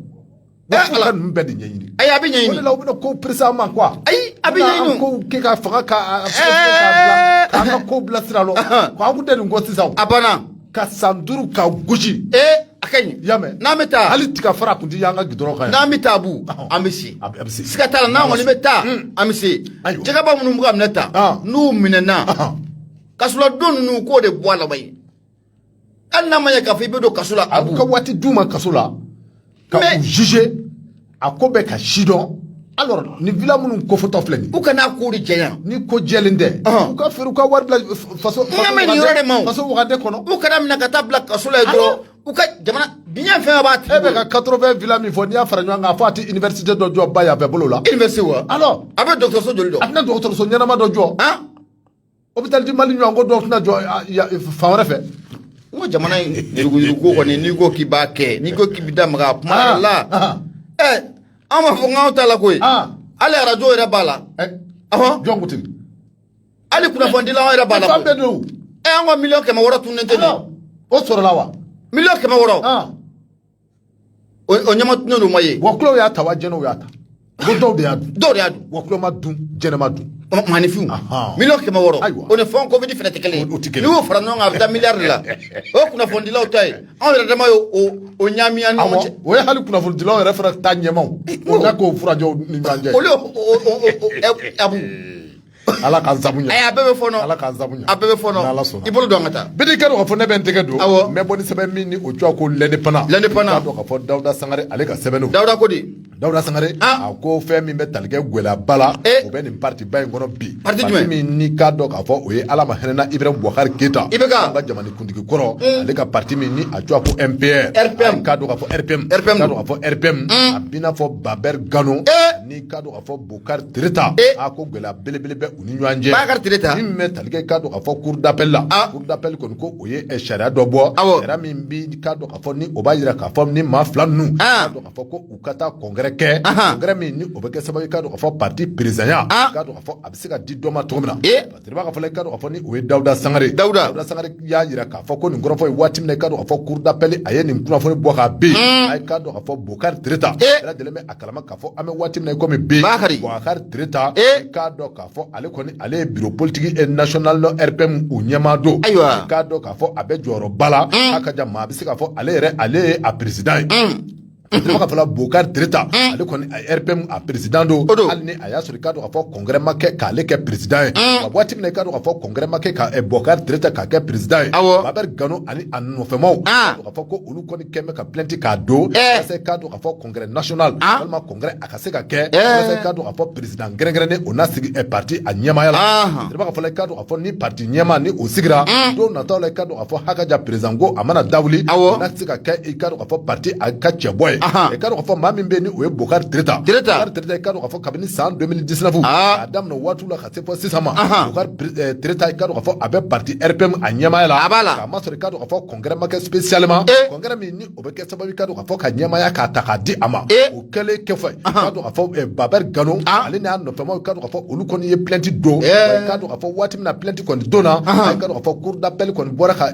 ala ninnu bɛɛ de ɲɛɲini ayi a bɛ ɲɛɲini o de la u bɛna ko peresa ma quoi ayi a bɛ ɲɛɲini ko kɛ ka fanga k'an ka ko bila sira lɔ k'an kun tɛ nin kɔ sisan a banna ka san 5 ka gosi a ka ɲi i y'a mɛn n'an bɛ taa hali tiga fara kun tɛ y'an ka gidɔrɔn kan n'an bɛ taa bu an bɛ se a bɛ se siga t'a la n'an kɔni bɛ taa an bɛ se jɛgɛba minnu bɛ ka minɛ ta n'u minɛna kasula don ninnu k'o de bɔ a laban ye hali n'a ma ɲɛ k'a fɔ i bɛ don kaso la a ka waati d'u ma kaso la ka u juger a ko bɛ ka si dɔn alors ni villa minnu kofɔtɔ filɛ nin u kana ko de jɛya ni ko jɛlen tɛ u ka feere u ka wari bila faso wagade kɔnɔ u kana minɛ ka taa bila kaso la yen dɔrɔn u ka jamana biɲɛ fɛn b'a tigi bolo e bɛ ka 80 villa min fɔ n'i y'a fara ɲɔgɔn kan a fɔ a tɛ université dɔ jɔ ba yan fɛ bolo la université wa alors a bɛ dɔgɔtɔrɔso joli jɔ a tɛna dɔgɔtɔrɔso ɲɛnama dɔ jɔ hôpital du Mali ɲɔgɔn ko dɔ tɛna jɔ fan wɛrɛ fɛ n ko jamana in yuruguyurugu kɔni n'i ko k'i b'a kɛ n'i ko k'i bɛ da maga a kuma la an b'a fɔ k'anw t'a la koyi hali arajo yɛrɛ b'a la jɔn kutigi hali kunnafonidilaw yɛrɛ b'a la fan bɛɛ don an ka 100,000 tunnen tɛ nin o sɔrɔla wa 100,000 o ɲɛma tunnen don ma ye wa kulo y'a ta wa jɛnɛw y'a ta ko dɔw de y'a dun dɔw de y'a dun wa kulo ma dun jɛnɛ ma dun maanifinw 100,000 o ni fɛn covid fana tɛ kelen n'i y'o fara ɲɔgɔn kan a bɛ taa miliyari de la o ye kunnafonidilaw ta ye anw yɛrɛ dama ye o ɲaamiya ni ɲɔgɔn cɛ o ye hali kunnafonidilaw yɛrɛ fana ta ɲɛmaw o n'a k'o furajɛw ni ɲɔgɔn cɛ olu abu ala k'an sabu ɲɛ a bɛɛ bɛ fɔnɔ ala k'an sabu ɲɛ a bɛɛ bɛ fɔnɔ i bolo don an ka taa bidi kɛ don ka fɔ ne bɛ n tɛgɛ don n bɛ bɔ ni sɛbɛn min ni o cogoya ko l'indépendant k'a dɔn ka fɔ Dawuda Sangare ale ka sɛbɛn don Dawuda ko di Dawuda Sangare a ko fɛn min bɛ tali kɛ gwɛlɛyaba la o bɛ nin parti ba in kɔnɔ bi parti min ni k'a dɔn k'a fɔ o ye ala ma hinɛna Ibrahima Boubacar Keita IBK an ka jamana kuntigi kɔrɔ ale ka parti min ni a cogoya ko MPR k'a dɔn k'a fɔ RPM k'a dɔn k'a fɔ RPM a b'i n'a fɔ Baber Gano ani k'a dɔn k'a fɔ Bokar Tireta a ko gɛlɛya belebele bɛ u ni ɲɔgɔn cɛ. Bakar Tireta min bɛ tali kɛ k'a dɔn k'a fɔ cour d'appel la. cour d'appel kɔni ko o ye sariya dɔ bɔ. sariya min bi k'a dɔn k'a fɔ ni o b'a jira k'a fɔ ni maa fila ninnu k'a dɔn k'a fɔ ko u ka taa congrès kɛ. congrès min ni o bɛ kɛ sababu ye k'a dɔn k'a fɔ parti présidentiel k'a dɔn k'a fɔ a bɛ se ka di dɔ ma cogo min na. parce que b'a fɔ k'a dɔn k'a fɔ ni o ye Dawuda Sangare. Dawuda Sangare y'a jira k'a fɔ ko nin kɔrɔfɔ ye waati min na k'a dɔn k'a fɔ cour d'appel a ye nin kunnafoni bɔ k'a bin. a ye k'a dɔn k'a fɔ Bokar Tireta. bɛɛ lajɛlen bɛ a kalama k'a fɔ an bɛ waati min na komi bi. Bokar Tireta k'a dɔn k'a fɔ ale kɔni ale ye bureau politique et national RPM u ɲɛmaa don. k'a dɔn k'a fɔ a bɛ jɔyɔrɔba la. a ka jan maa a bɛ se k'a fɔ ale ye a président ye. ka fɔla Bokar Tireta ale kɔni a RPM a président do hali ni a y'a sɔrɔ k'a dɔn k'a fɔ congrès ma kɛ k'ale kɛ président ye wa waati min na k'a dɔn k'a fɔ congrès ma kɛ ka Bokar Tireta k'a kɛ président ye Babɛri Gano ani a nɔfɛmaw k'a fɔ ko olu kɔni kɛn bɛ ka plainte k'a don walasa k'a dɔn k'a fɔ congrès national walima congrès a ka se ka kɛ walasa k'a dɔn k'a fɔ président gɛrɛngɛrɛnnen o n'a sigi parti a ɲɛmaaya la ka fɔla k'a dɔn k'a fɔ ni parti ɲɛmaa ni o sigira don nataw la k'a dɔn k'a fɔ hakaja président ko a mana dawuli n'a se ka kɛ k'a dɔn k'a fɔ parti a ka cɛbɔ ye k'a dɔn k'a fɔ maa min bɛ ni o ye Bokar Tireta Bokar Tireta k'a dɔn k'a fɔ kabini san 2019 a daminɛ waatiw la ka se fɔ sisan ma Bokar Tireta k'a dɔn k'a fɔ a bɛ parti RPM a ɲɛmaaya la k'a ma sɔrɔ k'a dɔn k'a fɔ congrès ma kɛ spécialement congrès min ni o bɛ kɛ sababu k'a dɔn k'a fɔ ka ɲɛmaaya k'a ta k'a di a ma o kɛlen kɛfɛ k'a dɔn k'a fɔ Babɛri Gano ale n'a nɔfɛmaw k'a dɔn k'a fɔ olu kɔni ye plainte don k'a dɔn k'a fɔ waati min na plainte kɔni donna k'a dɔn k'a fɔ cour d'appel kɔni bɔra ka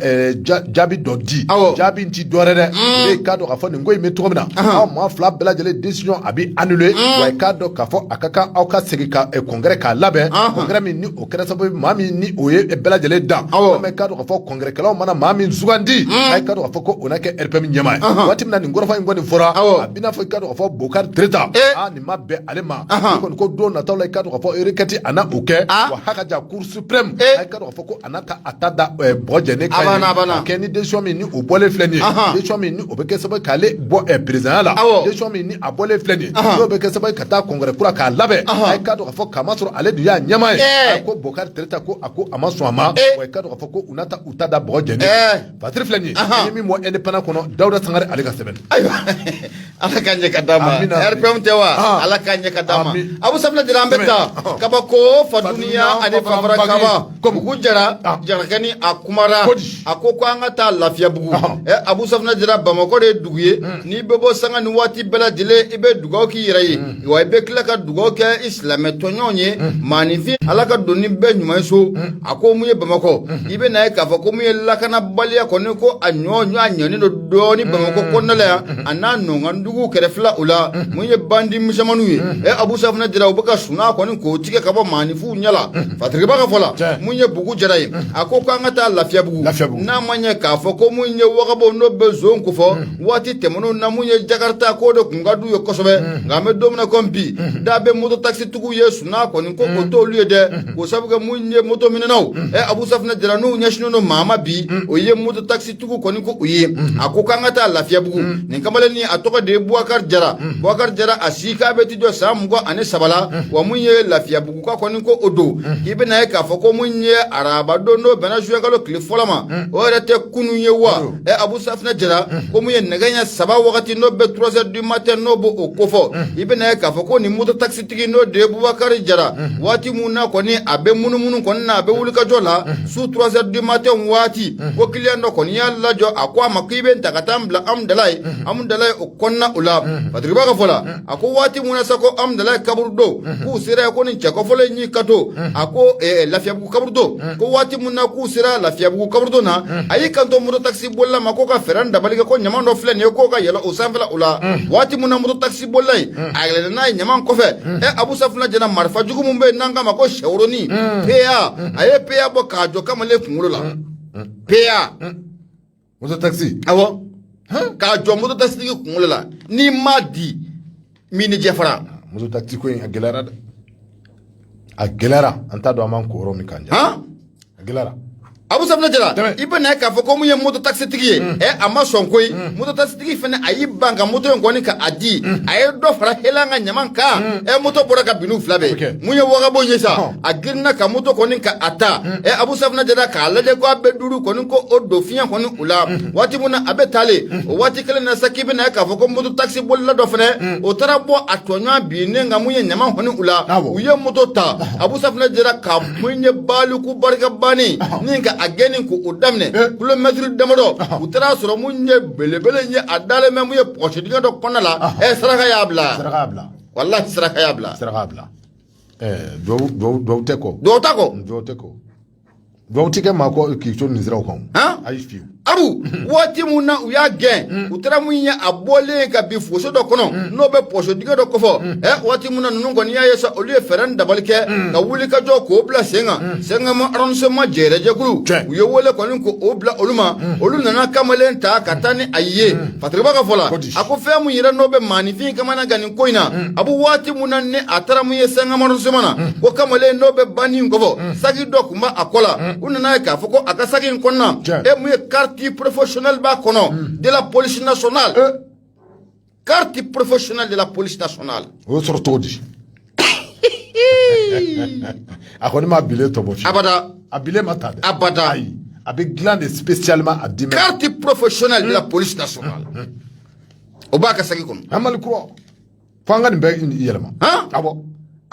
jaabi dɔ di jaabi in ti dɔwɛrɛ dɛ k'a dɔn k'a fɔ nin ko in bɛ cogo min na aw maa fila bɛɛ lajɛlen décision a bɛ annulé wa k'a dɔn k'a fɔ a ka kan aw ka segin ka congrès k'a labɛn congrès min ni o kɛra sababu maa min ni o ye bɛɛ lajɛlen dan mais k'a dɔn k'a fɔ congrès kɛlaw mana maa min sugandi a k'a dɔn k'a fɔ ko o na kɛ RPM ɲɛmaa ye waati min na nin kɔrɔfɔ in kɔni fɔra a bɛ n'a fɔ k'a dɔn k'a fɔ Bokar Tireta nin ma bɛn ale ma kɔni ko don nataw la k'a dɔn k'a fɔ requête a na o kɛ wa hakaja cour suprême a k'a dɔn k'a fɔ ko a na ta a ta da bɔgɔ jɛnen ka ye kɛ ni décision min ni o bɔlen filɛ nin ye décision min ni o bɛ kɛ sababu k'ale bɔ président la décision min ni a bɔlen filɛ nin ye n'o bɛ kɛ sababu ka taa congrès kura k'a labɛn a k'a dɔn k'a fɔ k'a ma sɔrɔ ale dun y'a ɲɛmaa ye ko Bokar Tireta ko a ma sɔn a ma wa k'a dɔn k'a fɔ ko u na ta u ta da bɔgɔ jɛnen Fatiri filɛ nin ye an ye min bɔ indépendant kɔnɔ Dawuda Sangare ale ka sɛbɛn ayiwa ala ka ɲɛ ka d'a ma RPM tɛ wa ala ka ɲɛ ka d'a ma Abu Safinɛ Jara an bɛ taa kabako fa duniya ani fafara kaba Bugu Jara Jarakɛni a kumara a ko an ka taa Lafiyabugu Abu Safinɛ Jara Bamakɔ de ye dugu ye n'i bɛ bɔ sanga ni waati bɛɛ lajɛlen i bɛ dugawu k'i yɛrɛ ye wa i bɛ tila ka dugawu kɛ i silamɛ tɔɲɔgɔnw ye maanifin ala ka doni bɛɛ ɲuman ye so a ko mun ye Bamakɔ i bɛ na ye k'a fɔ ko mun ye lakanabaliya kɔni ko a ɲɔnen do dɔɔni Bamakɔ kɔnɔna la yan a n'a nɔnkandugu kɛrɛfɛla o la mun ye bandi misɛnmaninw ye Abu Safinɛ Jara u bɛ ka suna kɔni k'o tigɛ ka bɔ maanifinw ɲɛ la Fatigiba ka fɔ la mun ye Bugu Jara ye a ko k'an ka taa Lafiyabugu n'a ma ɲɛ k'a fɔ ko mun ye wagabɔ n'o bɛ zon ko fɔ waati tɛmɛnenw na mun ye Jakarta ko de kun ka d'u ye kosɛbɛ nka an bɛ don min na komi bi da bɛ moto taxi tigiw ye suna kɔni ko o t'olu ye dɛ k'o sababu kɛ mun ye moto minɛnaw Abu Safinɛ Jara n'u ɲɛsinnen don maa ma bi o ye moto taxi tigiw kɔni ko u ye a ko k'an ka taa Lafiyabugu nin kamalen ni a tɔgɔ de ye Bokar Jara Bokar Jara a si k'a bɛ ti jɔ san 23 la wa mun ye Lafiyabugu ka kɔni ko o don i bɛ na ye k'a fɔ ko mun ye araba don n'o bɛnna juin kalo tile fɔlɔ ma o yɛrɛ tɛ kunun ye wa Abu Safinɛ Jara ko mun ye nɛgɛ ɲɛ 7 wagati n'o bɛ 3 heures du matin n'o b'o o kofɔ i bɛ na ye k'a fɔ ko nin moto taxi tigi n'o de ye Bokar Jara waati mun na kɔni a bɛ munumunu kɔni na a bɛ wulikajɔ la su 3 heures du matin waati ko client dɔ kɔni y'a lajɔ a ko a ma k'i bɛ n ta ka taa n bila Amudalayi o kɔnɔna o la Fatigiba ka fɔ la a ko waati mun na sa ko Amudalayi kaburu don k'u sera ko nin cɛ kɔfɔlen ɲi ka to a ko Lafiyabugu kaburu don ko waati mun na k'u sera Lafiyabugu kaburu don na a y'i kanto moto taxi bolila ma ko ka fɛɛrɛ dabali kɛ ko ɲaman dɔ filɛ nin ye k'o ka yɛlɛ o sanfɛla o la waati mun na moto taxi bolila in a yɛlɛnna n'a ye ɲaman kɔfɛ Abu Safinɛ Jara marifa jugu mun bɛ yen n'an k'a ma ko sɛworonin PA a ye PA bɔ k'a jɔ kamalen kunkolo la PA moto taxi awɔ k'a jɔ moto taxi tigi kunkolo la n'i ma di mini jɛfara moto taxi ko in a gɛlɛyara dɛ a gɛlɛyara an t'a dɔn an b'an ko yɔrɔ min kan a gɛlɛyara Abu Safna Jara ibana ka fo ko mu ye moto taxi tigi ama son koy moto taxi tigi fene ayi banga moto en goni ka adi ayi do fara helanga nyaman ka moto bora ka binu flabe mu ye waga bo yesa agirna ka moto koni ka ata Abu Safna Jara ka lade ko abe duru koni ko odo fiyan koni ula wati muna abe tale wati kele na sakibe na ka fo ko moto taxi bolla do fene o tara bo atonwa bi ne nga mu ye nyaman koni ula uye moto ta Abu Safna Jara ka mu ye balu ku barka bani ninga ageni ku udamne kilometre damado utara soro munye belebele nye adale memu ye poche diga do konala saraka yabla wallahi saraka yabla do teko do tike mako ki to nizira ko I feel abu wati muna uya gen utara munya abole ka bifu so do kono no be poche diga do kofo wati muna nungo ni yesa oliye feran dabalke ka wuli ka jo ko bla senga ma arrondissement jere je kulu uye wole ko ko obla oluma oluna na kamalen ta katani aye fatriba ka fola ako fe mu yira no be magnifique kamana ganin koina abu wati muna ne atara mu yesenga ma arrondissement ko kamalen no be bani ngofo sagi do kuma akola unana ka foko akasagi nkonna mu ye carte professionnel ba kono de la police nationale carte professionnelle de la police nationale o sorto di akoni ma bile to bo abile matade abada avec glande spécialement à dimer carte professionnelle de la police nationale o ba ka sagi kono amal kro fanga ni be yelma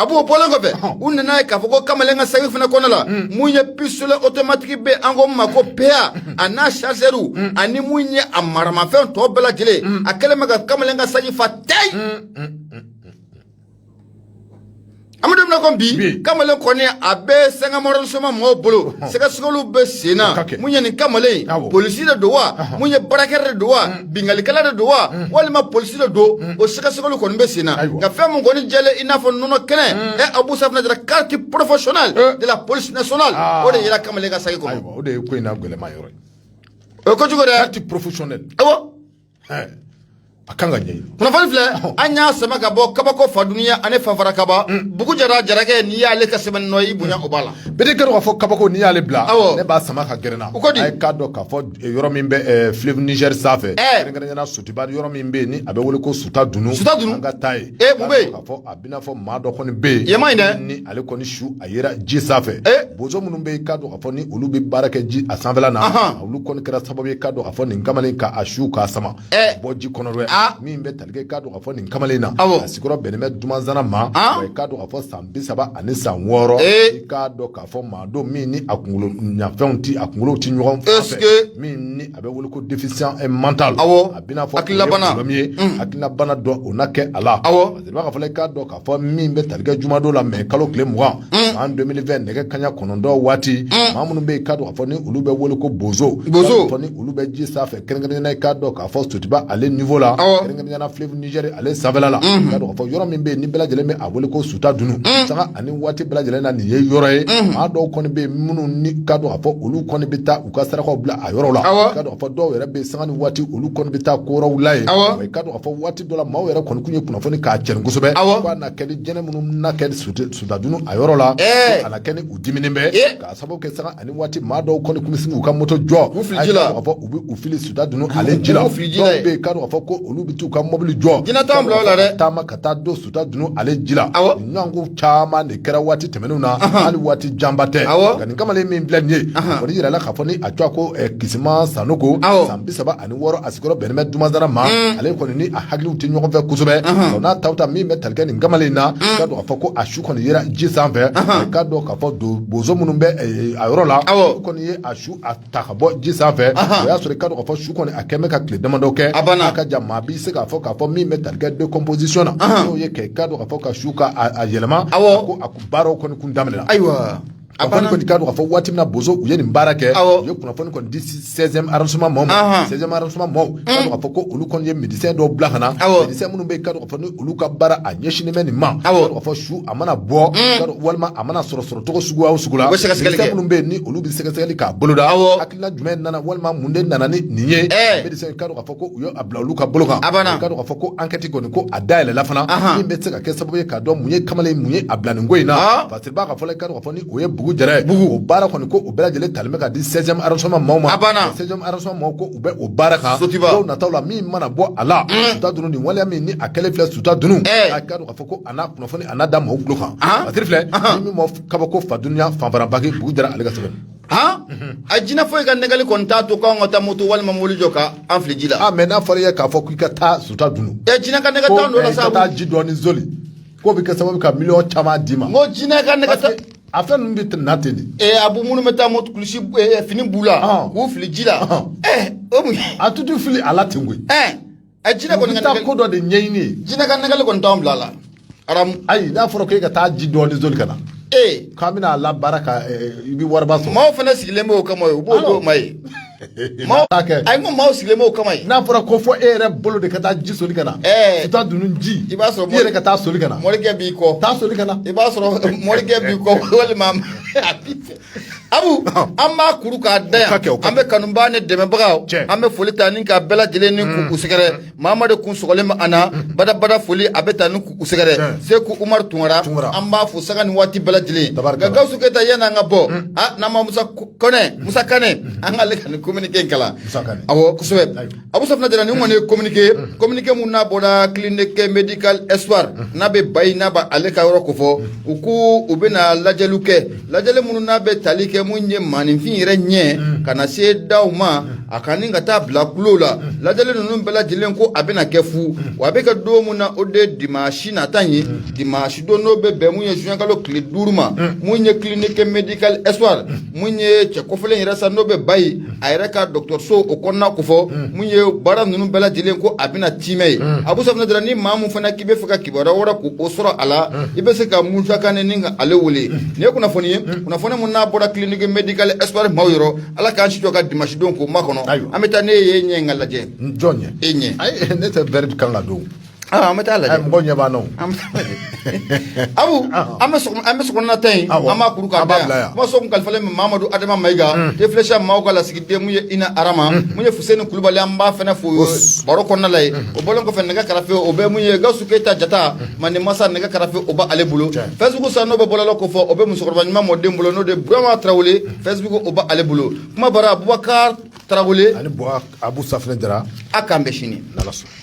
abo polengo be unna ka foko kamalenga sagi fina kono la munye pistolet automatique be ango mako pea ana chargeru ani munye amarama fe to bela jele akele maga kamalenga sagi fa tay amadu na kombi kamalen koni abe senga moral soma mo bolo sega sugolu be sena munye ni kamalen police de doa munye barakere de doa bingali kala de doa walima police de do o sega sugolu koni be sena ga fem koni jele inafo nono kene Abu Safna Jara carte professionnelle de la police nationale o de yira kamalen ga sagi ko o de ko ina gele mayoro ko jugo de carte professionnelle akanga nyei kuna fali fle anya sama ka bo kabako fa duniya ane fa fara kaba bugu jara jarake ni ya le kaseben no ibunya obala bede kero ka fo kabako ni ya le bla ne ba sama ka gerena ay kado ka fo yoro mimbe fleuve Niger safe ngana na sutiba yoro mimbe ni abe wole ko suta dunu anga tai bube ka fo abina fo mado ko ni be ni ale ko ni shu ayera ji safe bozo munum be kado ka fo ni ulubi barake ji asambela na ulu ko ni kera sababu kado ka fo ni ngamale ka ashu ka sama boji kono min be talike kado ka fo ni kamalena asikoro beneme dumanzana ma kado ka fo sambi saba ani sanworo kado ka fo mado min ni akungulo nyafenti akungulo ti nyogon min ni abe wolo ko déficient mental abina fo akila bana do onake ala azeba ka fo kado ka fo min be talike jumado la me kalo kle mwa en 2020 nege kanya konondo wati mamunu be kado ka fo ni ulu be wolo ko bozo fo ni ulu be ji safe kengene na kado ka fo stotiba ale niveau la kengene na fleuve Niger ale savela la kado ka fo yoro min be ni bela jele me awole ko suta dunu sanga ani wati bela jele na ni ye yoro e ma do ko ni be munu ni kado ka fo ulu ko ni bita u ka sara ko bla ayoro la kado ka fo do were be sanga ni wati ulu ko ni bita ko ro la e kado ka fo wati do la ma were ko ni kunye kuna fo ni ka chen gusobe kwa na kedi jene munu na kedi suta dunu ayoro la ala keni udimini be ka sabo ke sanga ani wati ma do ko ni kumisi u ka moto jo ka fo u fili suta dunu ale jila be kado ka fo ko ulu bitu ka mobile jo jina tambla la re tama kata do suta dunu ale jila nyangu chama ne kera wati temenu na ali wati jambate gani kama le min blanye ko ni yira la ka fo ni atwa ko kisima sanoko sambi saba ani woro asikoro beneme dumazara ma ale ko ni a haglu ti nyoko fe kusobe na tawta mi metal gani ngamale na kado ka fo ko ashu ko ni yira ji sanve kado ka fo do bozo munumbe ayoro la ko ni ashu atakabo ji sanve ya sore kado ka fo shu ko ni akeme ka kle demando ke aka jama bi se ka fo mi metal gani de composition so ye ke kado ka fo ka shu ka ayelema ko akubaro ko ni kundamela aywa afani ko dikado ka fo wati na bozo uye ni mbarake yo kuna foni ko disi 16e arrondissement mom 16e arrondissement mom kado ka fo ko ulu kon ye médecin do blahana médecin munu be kado ka fo ulu ka bara anyeshini meni ma kado ka fo shu amana bo kado walma amana soro to sugu aw sugula médecin munu be ni ulu bi sekali ka boloda akila jumen nana walma munde nana ni niye médecin kado ka fo ko yo abla ulu ka boloka kado ka fo ko enquête ko ni ko adaile la fana ni be tsaka ke sababu ka do munye kamale munye abla ngoina parce ba ka fo le kado ka fo ni oye Bugu Jara Bugu o baara kɔni ko o bɛɛ lajɛlen talen bɛ ka di 16e arrondissement maaw ma. 16e arrondissement maaw ko u bɛ o baara kan. Dɔw nataw la min mana bɔ a la. Suta Dunu nin waleya min ni a kɛlen filɛ Suta Dunu. A ka dɔn k'a fɔ ko a n'a kunnafoni a n'a da maaw tulo kan. Masiri filɛ ni min ma kabako Fadunuya fanfarabaki Bugu Jara ale ka sɛbɛn. A jinɛ foyi ka nɛgɛli kɔni t'a to k'anw ka taa moto walima mobili jɔ ka an fili ji la. Mais n'a fɔra i ye k'a fɔ k'i ka taa Suta Dunu. Jinɛ ka nɛgɛ t'anw dɔ la sa. Ko ka taa ji dɔɔni zoli. K'o bɛ kɛ sababu ka miliyɔn caman d'i ma. N ko jinɛ ka nɛgɛ ta. A fɛn ninnu bɛ na ten de. Abu minnu bɛ taa moto kulusi fini b'u la k'u fili ji la. O mun ye. A tutu fili a la ten koyi. Jinɛ kɔni ka nɛgɛli ko dɔ de ɲɛɲini ye. Jinɛ ka nɛgɛli kɔni t'anw bila la. Aramu. Ayi n'a fɔra k'e ka taa ji dɔɔni zoli ka na. K'an bɛna a labaara ka i bɛ wariba sɔrɔ. Maaw fana sigilen bɛ o kama ye u b'o k'o ma ye. Ayi ko maaw sigilen bɛ o kama ye. N'a fɔra ko fɔ e yɛrɛ bolo de ka taa ji soli ka na. Suta Dunu ji. I b'a sɔrɔ i yɛrɛ ka taa soli ka na. Morikɛ b'i kɔ. Taa soli ka na. I b'a sɔrɔ morikɛ b'i kɔ walima Abu an b'a kuru k'a da yan an bɛ kanubaa ni dɛmɛbagaw an bɛ foli ta ni k'a bɛɛ lajɛlen ni k'u sɛgɛrɛ Mamadu kun sɔgɔlen bɛ an na badabada foli a bɛ taa ni k'u sɛgɛrɛ Seku Umaru Tunkara an b'a fo saga ni waati bɛɛ lajɛlen nka Gawusu Keyita yanni an ka bɔ n'an ma Musa Kane an k'ale ka nin communiqué in kalan awɔ kosɛbɛ Abu Safinɛ Jara nin kɔni ye communiqué mun n'a bɔra clinique médicale Espoir n'a bɛ Bayi n'a bɛ ale ka yɔrɔ kofɔ u bɛna lajɛliw kɛ lajɛli minnu n'a bɛ tali kɛ mun ye maaninfin yɛrɛ ɲɛ ka na se daw ma a ka ni ka taa bila kulo la lajɛli ninnu bɛɛ lajɛlen ko a bɛna kɛ fu wa a bɛ kɛ don mun na o de dimanche nata ye dimanche don n'o bɛ bɛn mun ye juin kalo tile 5 ma mun ye clinique médicale Espoir mun ye cɛ kɔfɛlen yɛrɛ sa n'o bɛ Bayi a yɛrɛ ka dɔgɔtɔrɔso o kɔnɔna ko fɔ mun ye baara ninnu bɛɛ lajɛlen ko a bɛna timɛ ye Abu Safinɛ Jara ni maa mun fana k'i bɛ fɛ ka kibaruya wɛrɛ k'o sɔrɔ a la i bɛ se ka Musa Kane ni ka ale wele nin ye kunnafoni ye kunnafoni mun n'a bɔra clinique médicale Espoir maaw yɔrɔ ala k'an si jɔ ka dimanche don k'o makɔnɔ an bɛ taa ne ye ɲɛ in ka lajɛ jɔn ye e ɲɛ ayi ne tɛ verre kan la don an bɛ taa lajɛ mɔgɔ ɲɛ b'an na Abu an bɛ sokɔnɔna ta in an b'a kuru k'a da yan kuma sɔn kalifalen bɛ Mamadu Adama Mayiga réfléchir maaw ka lasigiden mun ye Ina Arama mun ye Fuseni Kulubali an b'a fɛnɛ fo baro kɔnɔna la ye o bɔlen kɔfɛ nɛgɛ karafe o bɛ mun ye Gawusu Keyita Jata Mande Masa nɛgɛ karafe o bɛ ale bolo Facebook sa n'o bɛ bɔlɔlɔ ko fɔ o bɛ musokɔrɔba ɲuman mɔden bolo n'o de Burama Tarawele Facebook o bɛ ale bolo kuma bara Abubakar Tarawele ani Abu Safinɛ Jara a k'an bɛ sini n'Ala sɔnna